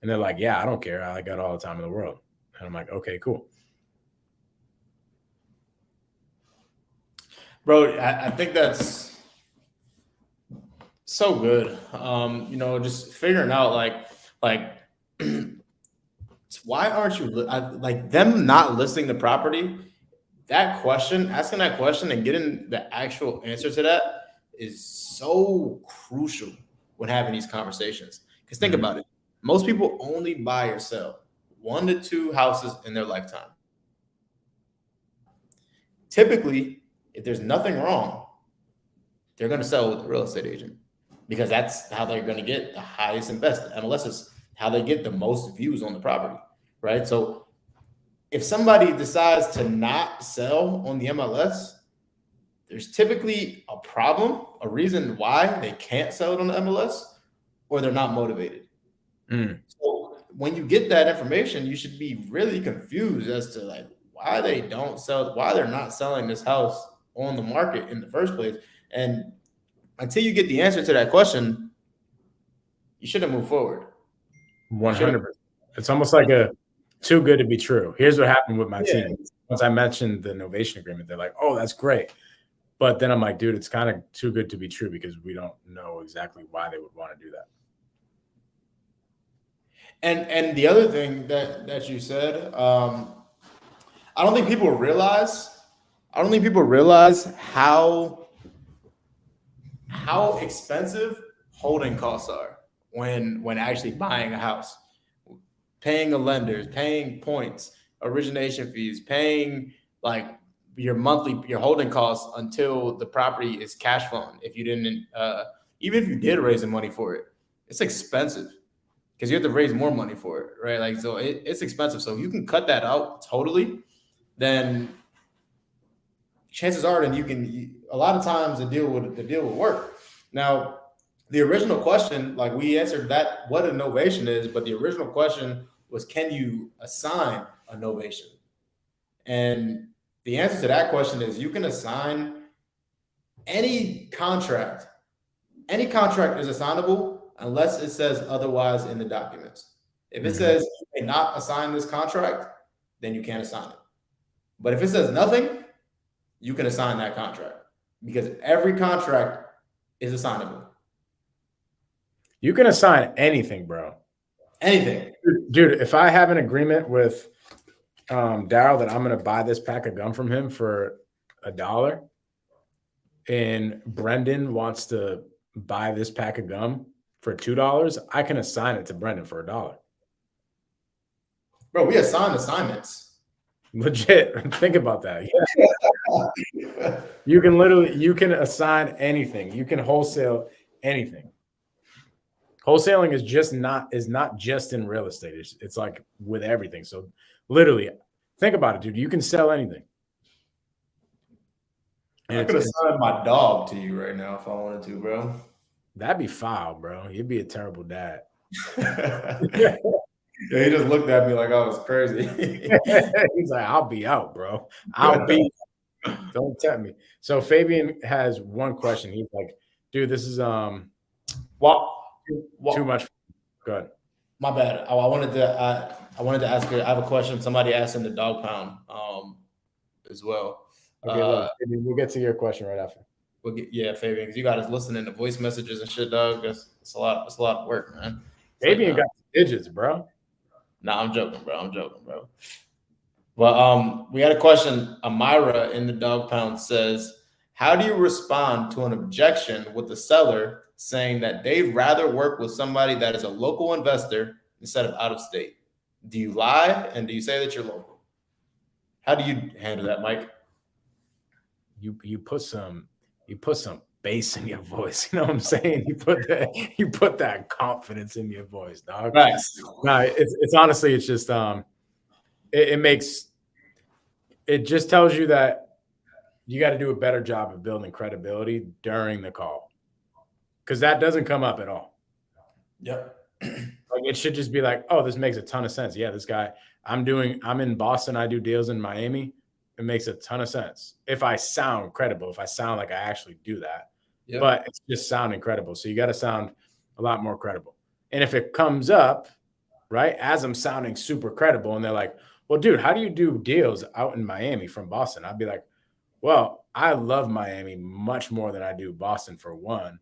And they're like, yeah, I don't care. I got all the time in the world. And I'm like, okay, cool. Bro, I think that's so good. Just figuring out like why aren't you like them not listing the property? Asking that question and getting the actual answer to that is so crucial when having these conversations. Because think about it. Most people only buy or sell 1 to 2 houses in their lifetime. Typically, if there's nothing wrong, they're going to sell with a real estate agent, because that's how they're going to get the highest and best. MLS is how they get the most views on the property, right? So if somebody decides to not sell on the MLS, there's typically a problem, a reason why they can't sell it on the MLS, or they're not motivated. So when you get that information, you should be really confused as to like why they're not selling this house on the market in the first place. And until you get the answer to that question, you shouldn't move forward. 100%. It's almost like a too good to be true. Here's what happened with my team. Once I mentioned the novation agreement, they're like, oh, that's great. But then I'm like, dude, it's kind of too good to be true because we don't know exactly why they would want to do that. And the other thing that you said, I don't think people realize how expensive holding costs are when actually buying a house, paying the lenders, paying points, origination fees, paying like your holding costs until the property is cash flowing. If you didn't, even if you did raise the money for it, it's expensive because you have to raise more money for it, right? Like, so it's expensive. So you can cut that out totally, then chances are then a lot of times the deal will work. Now, the original question, like we answered that, what a novation is, but the original question was, can you assign a novation? And the answer to that question is you can assign any contract. Any contract is assignable unless it says otherwise in the documents. If it says you may not assign this contract, then you can't assign it. But if it says nothing, you can assign that contract because every contract is assignable. You can assign anything, bro. Anything. Dude, if I have an agreement with Daryll that I'm going to buy this pack of gum from him for $1 and Brendan wants to buy this pack of gum for $2, I can assign it to Brendan for $1. Bro, we assign assignments. Legit. Think about that. Yeah. You can assign anything. You can wholesale anything. Wholesaling is not just in real estate. It's like with everything. So literally, think about it, dude. You can sell anything. I could assign my dog to you right now if I wanted to, bro. That'd be foul, bro. You'd be a terrible dad. Yeah, he just looked at me like I was crazy. He's like, I'll be out, bro. Don't tempt me. So Fabian has one question. He's like, dude, this is too much. Go ahead. My bad. I wanted to ask you. I have a question. Somebody asked in the dog pound as well. Okay, we'll get to your question right after. Fabian, because you got us listening to voice messages and shit, dog. It's a lot of work, man. Fabian got digits, bro. Nah, I'm joking, bro. Well, we had a question. Amira in the dog pound says, how do you respond to an objection with the seller saying that they'd rather work with somebody that is a local investor instead of out of state? Do you lie and do you say that you're local? How do you handle that, Mike? You put some bass in your voice. You know what I'm saying? You put that confidence in your voice, dog. Nice. No, it's honestly, it's just it just tells you that you got to do a better job of building credibility during the call, because that doesn't come up at all. Yep. Like, it should just be like, oh, this makes a ton of sense. Yeah, this guy, I'm in Boston, I do deals in Miami. It makes a ton of sense if I sound credible, if I sound like I actually do that. Yep. But it's just sounding credible. So you got to sound a lot more credible. And if it comes up, right, as I'm sounding super credible, and they're like, well, dude, how do you do deals out in Miami from Boston? I'd be like, well, I love Miami much more than I do Boston, for one.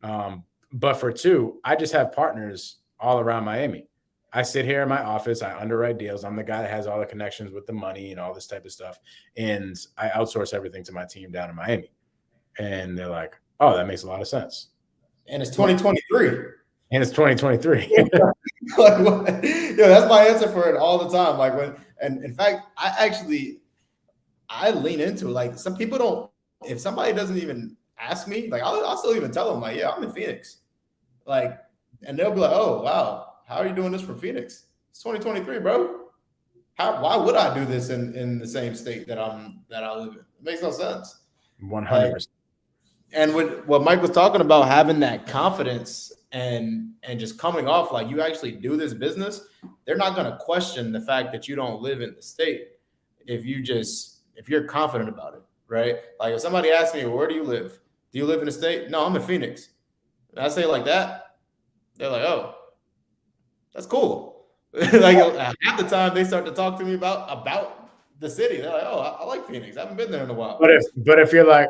But for two, I just have partners all around Miami. I sit here in my office, I underwrite deals. I'm the guy that has all the connections with the money and all this type of stuff. And I outsource everything to my team down in Miami. And they're like, oh, that makes a lot of sense. And it's 2023. And it's 2023. Yeah, that's my answer for it all the time. Like, and in fact, I lean into it. Like, some people don't, if somebody doesn't even ask me, like, I'll still even tell them, like, yeah, I'm in Phoenix. Like, and they'll be like, oh, wow, how are you doing this from Phoenix? It's 2023, bro. Why would I do this in the same state that I live in? It makes no sense. 100%. And what Mike was talking about, having that confidence and just coming off like you actually do this business, they're not going to question the fact that you don't live in the state if you're confident about it, right? Like if somebody asks me, where do you live? Do you live in the state? No, I'm in Phoenix. And I say it like that, they're like, oh, that's cool. Like half the time they start to talk to me about the city. They're like, oh, I like Phoenix. I haven't been there in a while. But if you're like,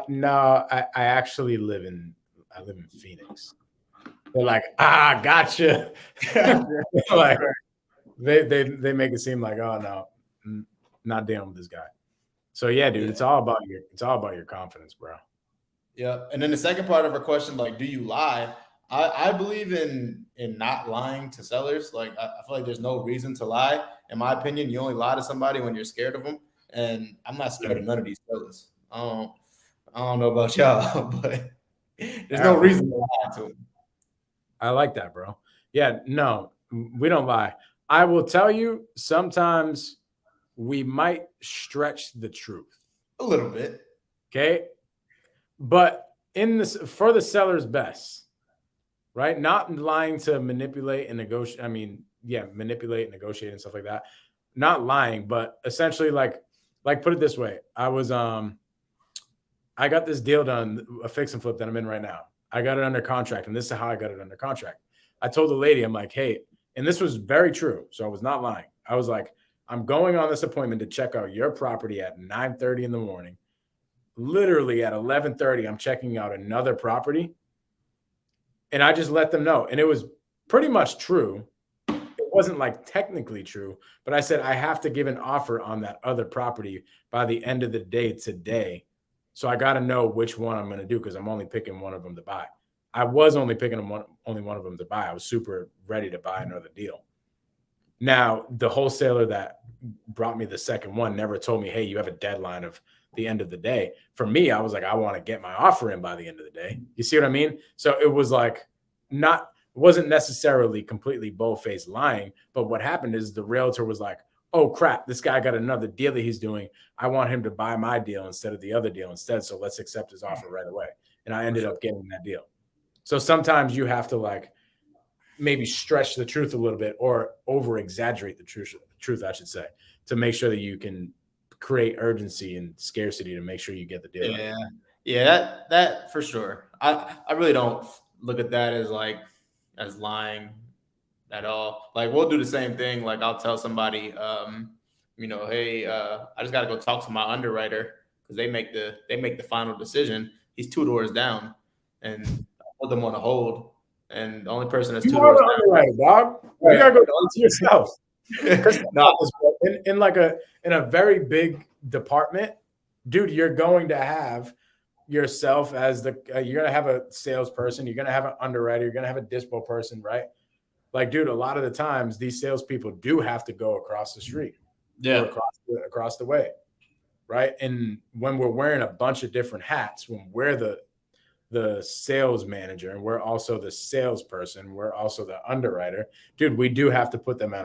no, I actually live in Phoenix. They're like, gotcha. Like they make it seem like, oh no, not dealing with this guy. So yeah, dude, it's all about your confidence, bro. Yeah. And then the second part of her question, like, do you lie? I believe in not lying to sellers. Like I feel like there's no reason to lie. In my opinion, you only lie to somebody when you're scared of them. And I'm not scared of none of these sellers. I don't know about y'all, but there's no reason to lie to them. I like that, bro. Yeah, no, we don't lie. I will tell you, sometimes we might stretch the truth. A little bit. Okay. But for the seller's best, right? Not lying to manipulate and negotiate. I mean, yeah, manipulate and negotiate and stuff like that. Not lying, but essentially like put it this way. I got this deal done, a fix and flip that I'm in right now. I got it under contract, and this is how I got it under contract. I told the lady, I'm like, hey, and this was very true. So I was not lying. I was like, I'm going on this appointment to check out your property at 9:30 in the morning. Literally at 11:30, I'm checking out another property. And I just let them know. And it was pretty much true. It wasn't like technically true, but I said, I have to give an offer on that other property by the end of the day today. So I got to know which one I'm going to do, because I'm only picking one of them to buy. I was only picking only one of them to buy. I was super ready to buy another deal. Now, the wholesaler that brought me the second one never told me, hey, you have a deadline of the end of the day. For me, I was like, I want to get my offer in by the end of the day. You see what I mean? So it was like it wasn't necessarily completely bold-faced lying. But what happened is the realtor was like, oh crap, this guy got another deal that he's doing. I want him to buy my deal instead of the other deal instead. So let's accept his offer right away. And I ended up getting that deal. So sometimes you have to like maybe stretch the truth a little bit, or over exaggerate the truth, I should say, to make sure that you can create urgency and scarcity to make sure you get the deal. Yeah, that for sure. I really don't look at that as lying at all. Like we'll do the same thing. Like I'll tell somebody, hey, I just got to go talk to my underwriter because they make the final decision. He's 2 doors down, and I put them on a hold. And the only person that's 2 doors down, underwriter, dog. Right. You gotta go to yourself. No. In a very big department, dude, you're going to have yourself as you're gonna have a salesperson, you're gonna have an underwriter, you're gonna have a dispo person, right? Like, dude, a lot of the times these salespeople do have to go across the street, across the way, right? And when we're wearing a bunch of different hats, when we're the sales manager and we're also the salesperson, we're also the underwriter, dude, we do have to put them on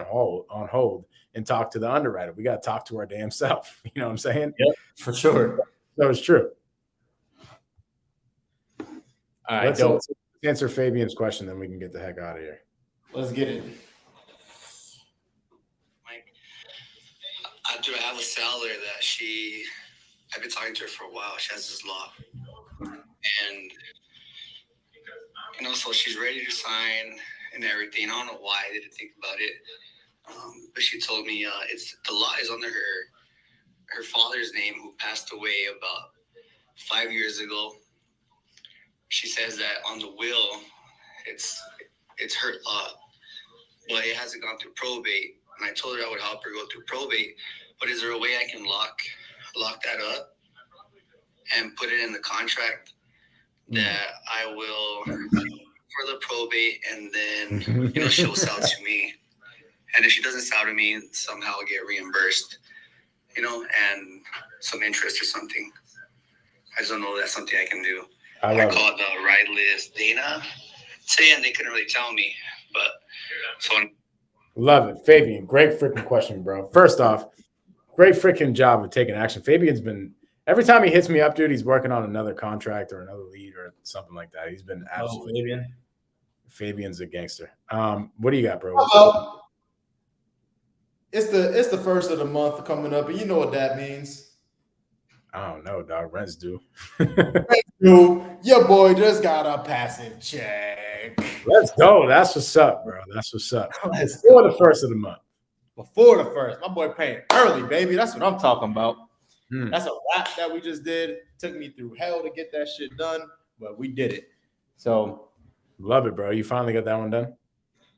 hold and talk to the underwriter. We got to talk to our damn self. You know what I'm saying? Yep, for sure. That was true. All right, let's answer Fabian's question, then we can get the heck out of here. Let's get it. Mike, I have a seller that I've been talking to her for a while. She has this lot. And, so she's ready to sign and everything. I don't know why I didn't think about it. But she told me the lot is under her father's name, who passed away about 5 years ago. She says that on the will, it's her lot, but it hasn't gone through probate. And I told her I would help her go through probate. But is there a way I can lock that up and put it in the contract that I will for the probate, and then she'll sell to me, and if she doesn't sell to me, somehow I'll get reimbursed, and some interest or something. I just don't know if that's something I can do. I called the ride list Dana today, and they couldn't really tell me, but so. Love it, Fabian. Great freaking question, bro. First off, great freaking job of taking action. Fabian's been Every time he hits me up, dude, he's working on another contract or another lead or something like that. He's been absolutely. Fabian. Fabian's a gangster. What do you got, bro? Well, it's the first of the month coming up, and you know what that means. I don't know, dog. Rent's due. Dude, your boy just got a passive check. Let's go. That's what's up, bro. That's what's up. Let's Before the first of the month. Before the first, my boy paying early, baby. That's what I'm talking about. Hmm. That's a wrap that we just did. Took me through hell to get that shit done, but we did it. So Love it, bro. You finally got that one done?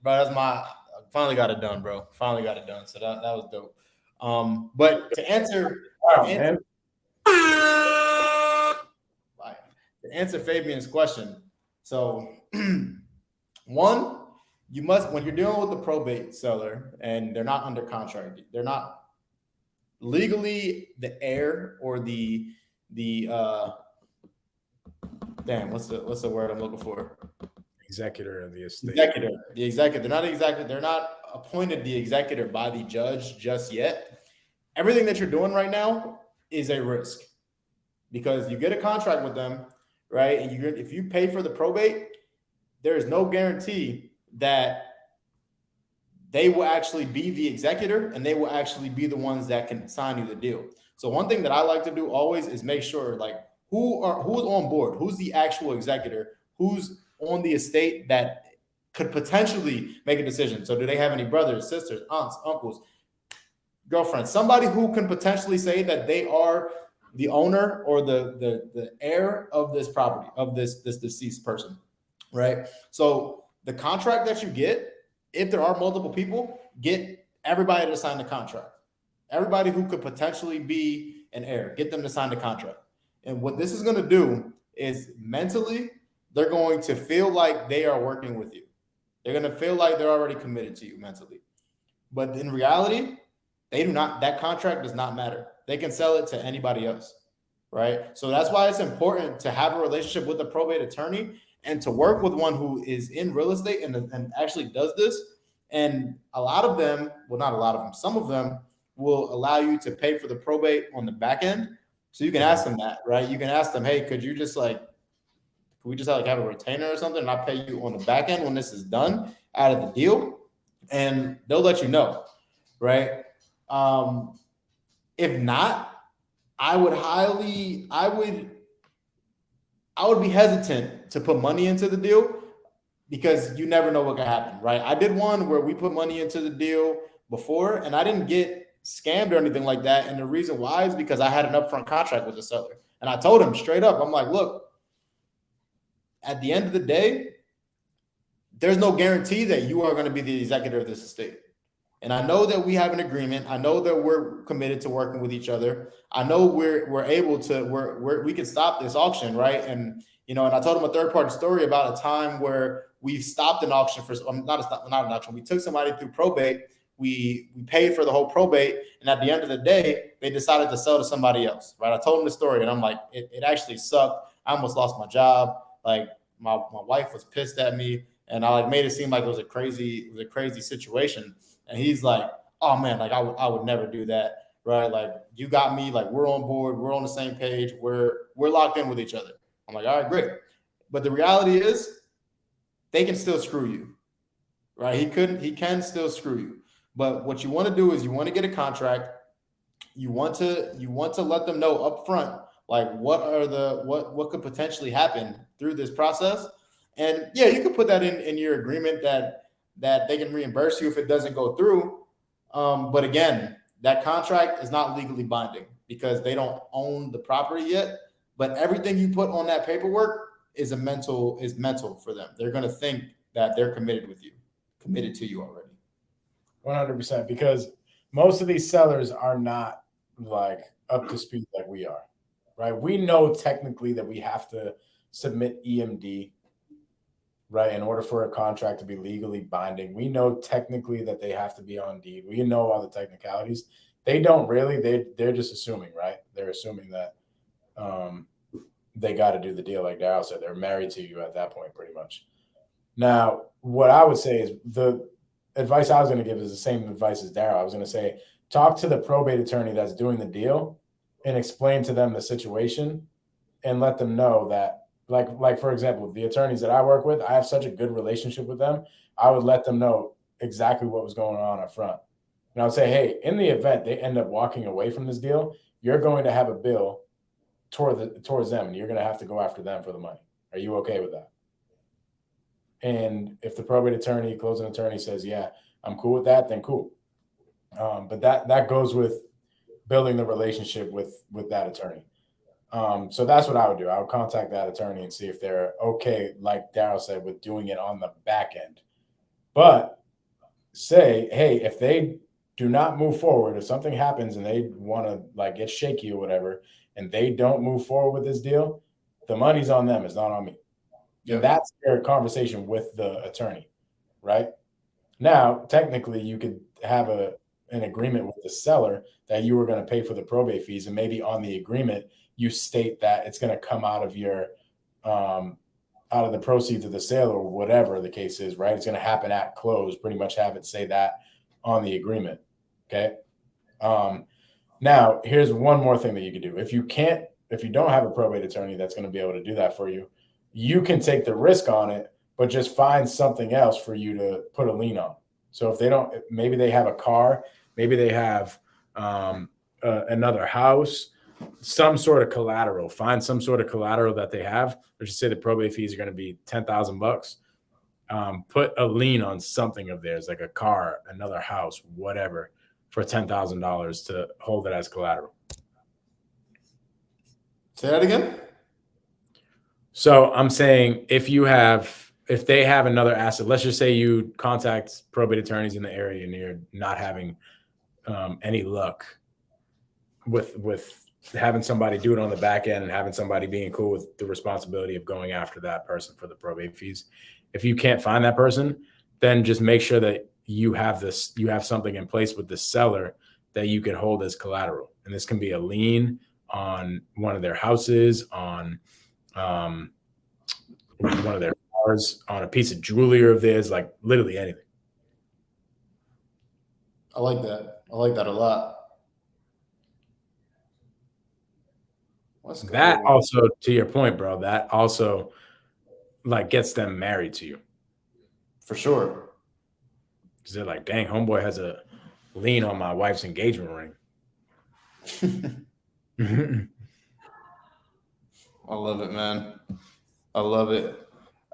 bro, I finally got it done, bro. Finally got it done. So that was dope. But to answer Fabian's question, so one, you must, when you're dealing with the probate seller and they're not under contract, they're not legally the heir or the damn, what's the word I'm looking for? Executor of the estate. The executor. They're not appointed the executor by the judge just yet. Everything that you're doing right now is a risk because you get a contract with them, right? And if you pay for the probate, there is no guarantee that they will actually be the executor and they will actually be the ones that can sign you the deal. So one thing that I like to do always is make sure like who's on board, who's the actual executor, who's on the estate that could potentially make a decision. So do they have any brothers, sisters, aunts, uncles, girlfriends, somebody who can potentially say that they are the owner or the heir of this property, of this deceased person, right? So the contract that you get, if there are multiple people, get everybody to sign the contract. Everybody who could potentially be an heir, get them to sign the contract. And what this is going to do is mentally, they're going to feel like they are working with you. They're going to feel like they're already committed to you mentally. But in reality, they do not, that contract does not matter. They can sell it to anybody else, right? So that's why it's important to have a relationship with a probate attorney and to work with one who is in real estate and actually does this. And a lot of them, well, not a lot of them, some of them will allow you to pay for the probate on the back end. So you can ask them that, right? You can ask them, hey, could you just like, could we just have a retainer or something and I'll pay you on the back end when this is done out of the deal? And they'll let you know, right? If not, I would be hesitant to put money into the deal because you never know what can happen, right? I did one where we put money into the deal before and I didn't get scammed or anything like that. And the reason why is because I had an upfront contract with the seller. And I told him straight up, I'm like, look, at the end of the day, there's no guarantee that you are going to be the executor of this estate. And I know that we have an agreement. I know that we're committed to working with each other. I know we're able to, we can stop this auction, right? And, and I told him a third-party story about a time where we've stopped an auction for, not an auction. We took somebody through probate. We paid for the whole probate. And at the end of the day, they decided to sell to somebody else, right? I told him the story and I'm like, it actually sucked. I almost lost my job. Like my wife was pissed at me and I like made it seem like it was a crazy situation. And he's like, oh man, like I would never do that. Right. Like you got me, like we're on board. We're on the same page. We're locked in with each other. I'm like, all right, great. But the reality is they can still screw you. Right. He can still screw you. But what you want to do is you want to get a contract. You want to let them know up front, like what could potentially happen through this process. And yeah, you could put that in your agreement that they can reimburse you if it doesn't go through. But again, that contract is not legally binding because they don't own the property yet. But everything you put on that paperwork is mental for them. They're going to think that they're committed to you already. 100%, because most of these sellers are not like up to speed like we are, right? We know technically that we have to submit EMD, right, in order for a contract to be legally binding. We know technically that they have to be on deed. We know all the technicalities. They don't really. They're just assuming, right? They're assuming that they got to do the deal, like Daryll said. They're married to you at that point, pretty much. Now, what I would say is the advice I was going to give is the same advice as Daryll. I was going to say, talk to the probate attorney that's doing the deal and explain to them the situation and let them know that, like for example, the attorneys that I work with, I have such a good relationship with them. I would let them know exactly what was going on up front. And I would say, hey, in the event they end up walking away from this deal, you're going to have a bill towards them, and you're going to have to go after them for the money. Are you okay with that? And if the probate attorney, closing attorney says, yeah, I'm cool with that, then cool. But that goes with building the relationship with that attorney. So that's what I would do. I would contact that attorney and see if they're okay, like Daryll said, with doing it on the back end. But say, hey, if they do not move forward, if something happens and they want to like get shaky or whatever, and they don't move forward with this deal, the money's on them. It's not on me. Yeah. And that's their conversation with the attorney, right? Now, technically, you could have an agreement with the seller that you were going to pay for the probate fees, and maybe on the agreement you state that it's going to come out of your out of the proceeds of the sale or whatever the case is, right? It's going to happen at close. Pretty much have it say that on the agreement. Okay. Now, here's one more thing that you could do. If you don't have a probate attorney that's going to be able to do that for you, you can take the risk on it, but just find something else for you to put a lien on. So if they don't, maybe they have a car, maybe they have another house, some sort of collateral. Find some sort of collateral that they have. Let's just say the probate fees are going to be $10,000. Put a lien on something of theirs, like a car, another house, whatever, for $10,000 to hold it as collateral. Say that again. So I'm saying if they have another asset, let's just say you contact probate attorneys in the area and you're not having any luck with having somebody do it on the back end and having somebody being cool with the responsibility of going after that person for the probate fees. If you can't find that person, then just make sure that you have something in place with the seller that you can hold as collateral. And this can be a lien on one of their houses, on one of their cars, on a piece of jewelry of theirs, like literally anything. I like that. I like that a lot. That also, to your point, bro, that also like gets them married to you. For sure. Because they're like, dang, homeboy has a lien on my wife's engagement ring. I love it, man. I love it.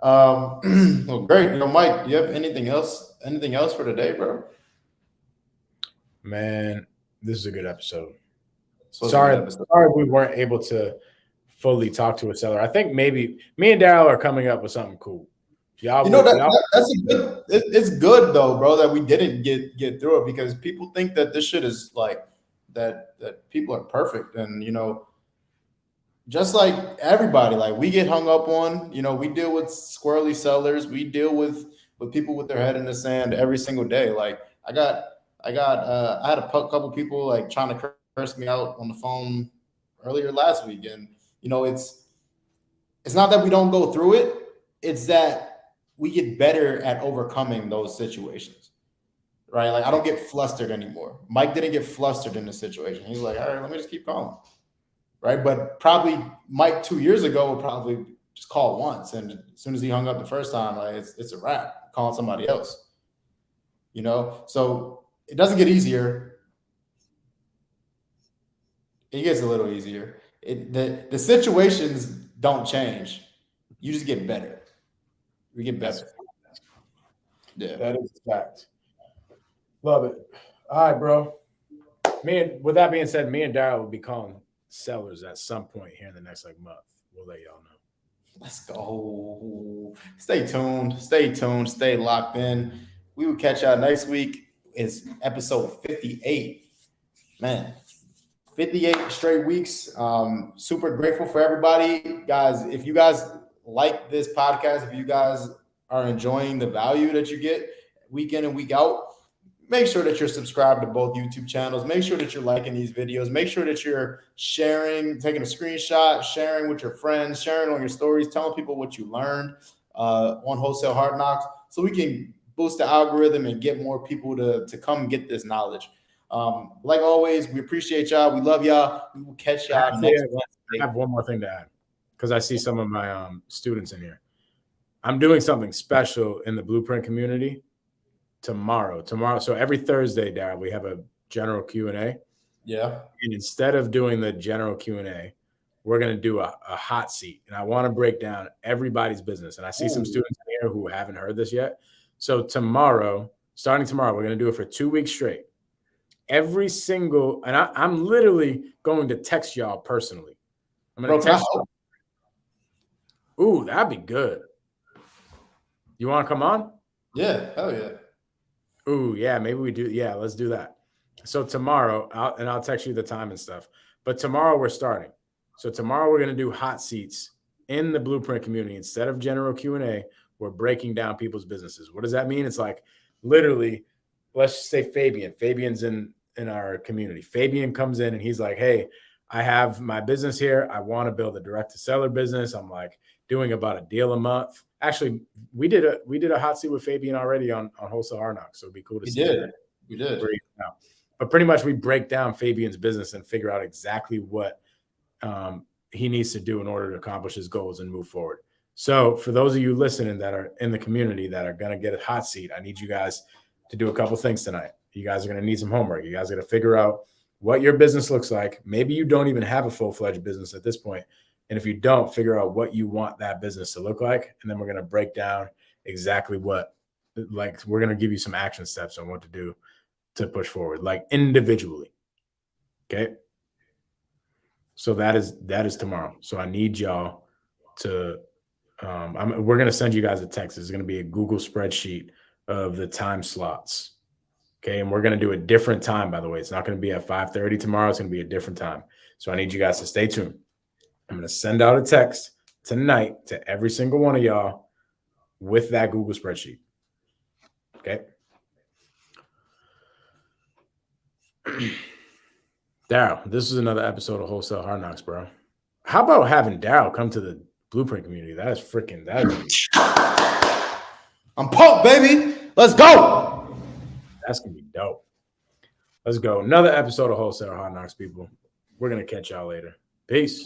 Well, great. Mike, do you have anything else for today, bro? Man, this is a good episode. So sorry we weren't able to fully talk to a seller. I think maybe me and Daryll are coming up with something cool. That's a good. It's good though, bro, that we didn't get through it, because people think that this shit is like that people are perfect, and just like everybody, like we get hung up on. We deal with squirrely sellers. We deal with people with their head in the sand every single day. Like I had a couple people like trying to curse me out on the phone earlier last week, and it's not that we don't go through it, it's that we get better at overcoming those situations, right? Like I don't get flustered anymore. Mike didn't get flustered in the situation. He's like, all right, let me just keep calling, right? But probably Mike 2 years ago would probably just call once, and as soon as he hung up the first time, like it's a wrap, calling somebody else, So it doesn't get easier. It gets a little easier. The situations don't change. You just get better. We get better. Yeah, that is a fact. Love it. All right, bro. With that being said, me and Daryll will be calling sellers at some point here in the next month. We'll let y'all know. Let's go. Stay tuned. Stay locked in. We will catch y'all next week. It's episode 58. Man, 58 straight weeks. Super grateful for everybody. Guys, if you guys like this podcast, if you guys are enjoying the value that you get week in and week out, make sure that you're subscribed to both YouTube channels. Make sure that you're liking these videos. Make sure that you're sharing, taking a screenshot, sharing with your friends, sharing on your stories, telling people what you learned on Wholesale Hardknocks, so we can boost the algorithm and get more people to come get this knowledge. Like always, we appreciate y'all. We love y'all. We will catch y'all Actually, next I Wednesday. have one more thing to add because I see some of my students in here. I'm doing something special in the Blueprint community tomorrow. So every Thursday, Daryl, we have a general Q&A. Yeah. And instead of doing the general Q&A, we're going to do a hot seat. And I want to break down everybody's business. And I see some students in here who haven't heard this yet. So starting tomorrow, we're going to do it for 2 weeks straight. Every single, and I'm literally going to text y'all personally. I'm going to text you. Ooh, that'd be good. You want to come on? Yeah, hell yeah. Ooh, yeah, maybe we do. Yeah, let's do that. So tomorrow, I'll text you the time and stuff. But tomorrow we're starting. So tomorrow we're going to do hot seats in the Blueprint community. Instead of general Q&A, we're breaking down people's businesses. What does that mean? It's like literally, let's just say Fabian. Fabian's in our community. Fabian comes in and he's like, hey, I have my business here. I want to build a direct-to-seller business. I'm like doing about a deal a month. Actually, we did a hot seat with Fabian already on Wholesale Hardknocks. So it'd be cool to see. We did. But pretty much we break down Fabian's business and figure out exactly what he needs to do in order to accomplish his goals and move forward. So for those of you listening that are in the community that are going to get a hot seat, I need you guys to do a couple things tonight. You guys are going to need some homework. You guys are going to figure out what your business looks like. Maybe you don't even have a full-fledged business at this point. And if you don't, figure out what you want that business to look like. And then we're going to break down exactly we're going to give you some action steps on what to do to push forward, like individually. Okay. So that is tomorrow. So I need y'all to, we're going to send you guys a text. It's going to be a Google spreadsheet of the time slots. Okay. And we're going to do a different time, by the way. It's not going to be at 5:30 tomorrow. It's going to be a different time. So I need you guys to stay tuned. I'm going to send out a text tonight to every single one of y'all with that Google spreadsheet. Okay. Daryl, this is another episode of Wholesale Hardknocks, bro. How about having Daryl come to the Blueprint community? That is freaking that. I'm pumped, baby. Let's go. That's gonna be dope. Let's go. Another episode of Wholesale Hardknocks, people. We're gonna catch y'all later. Peace.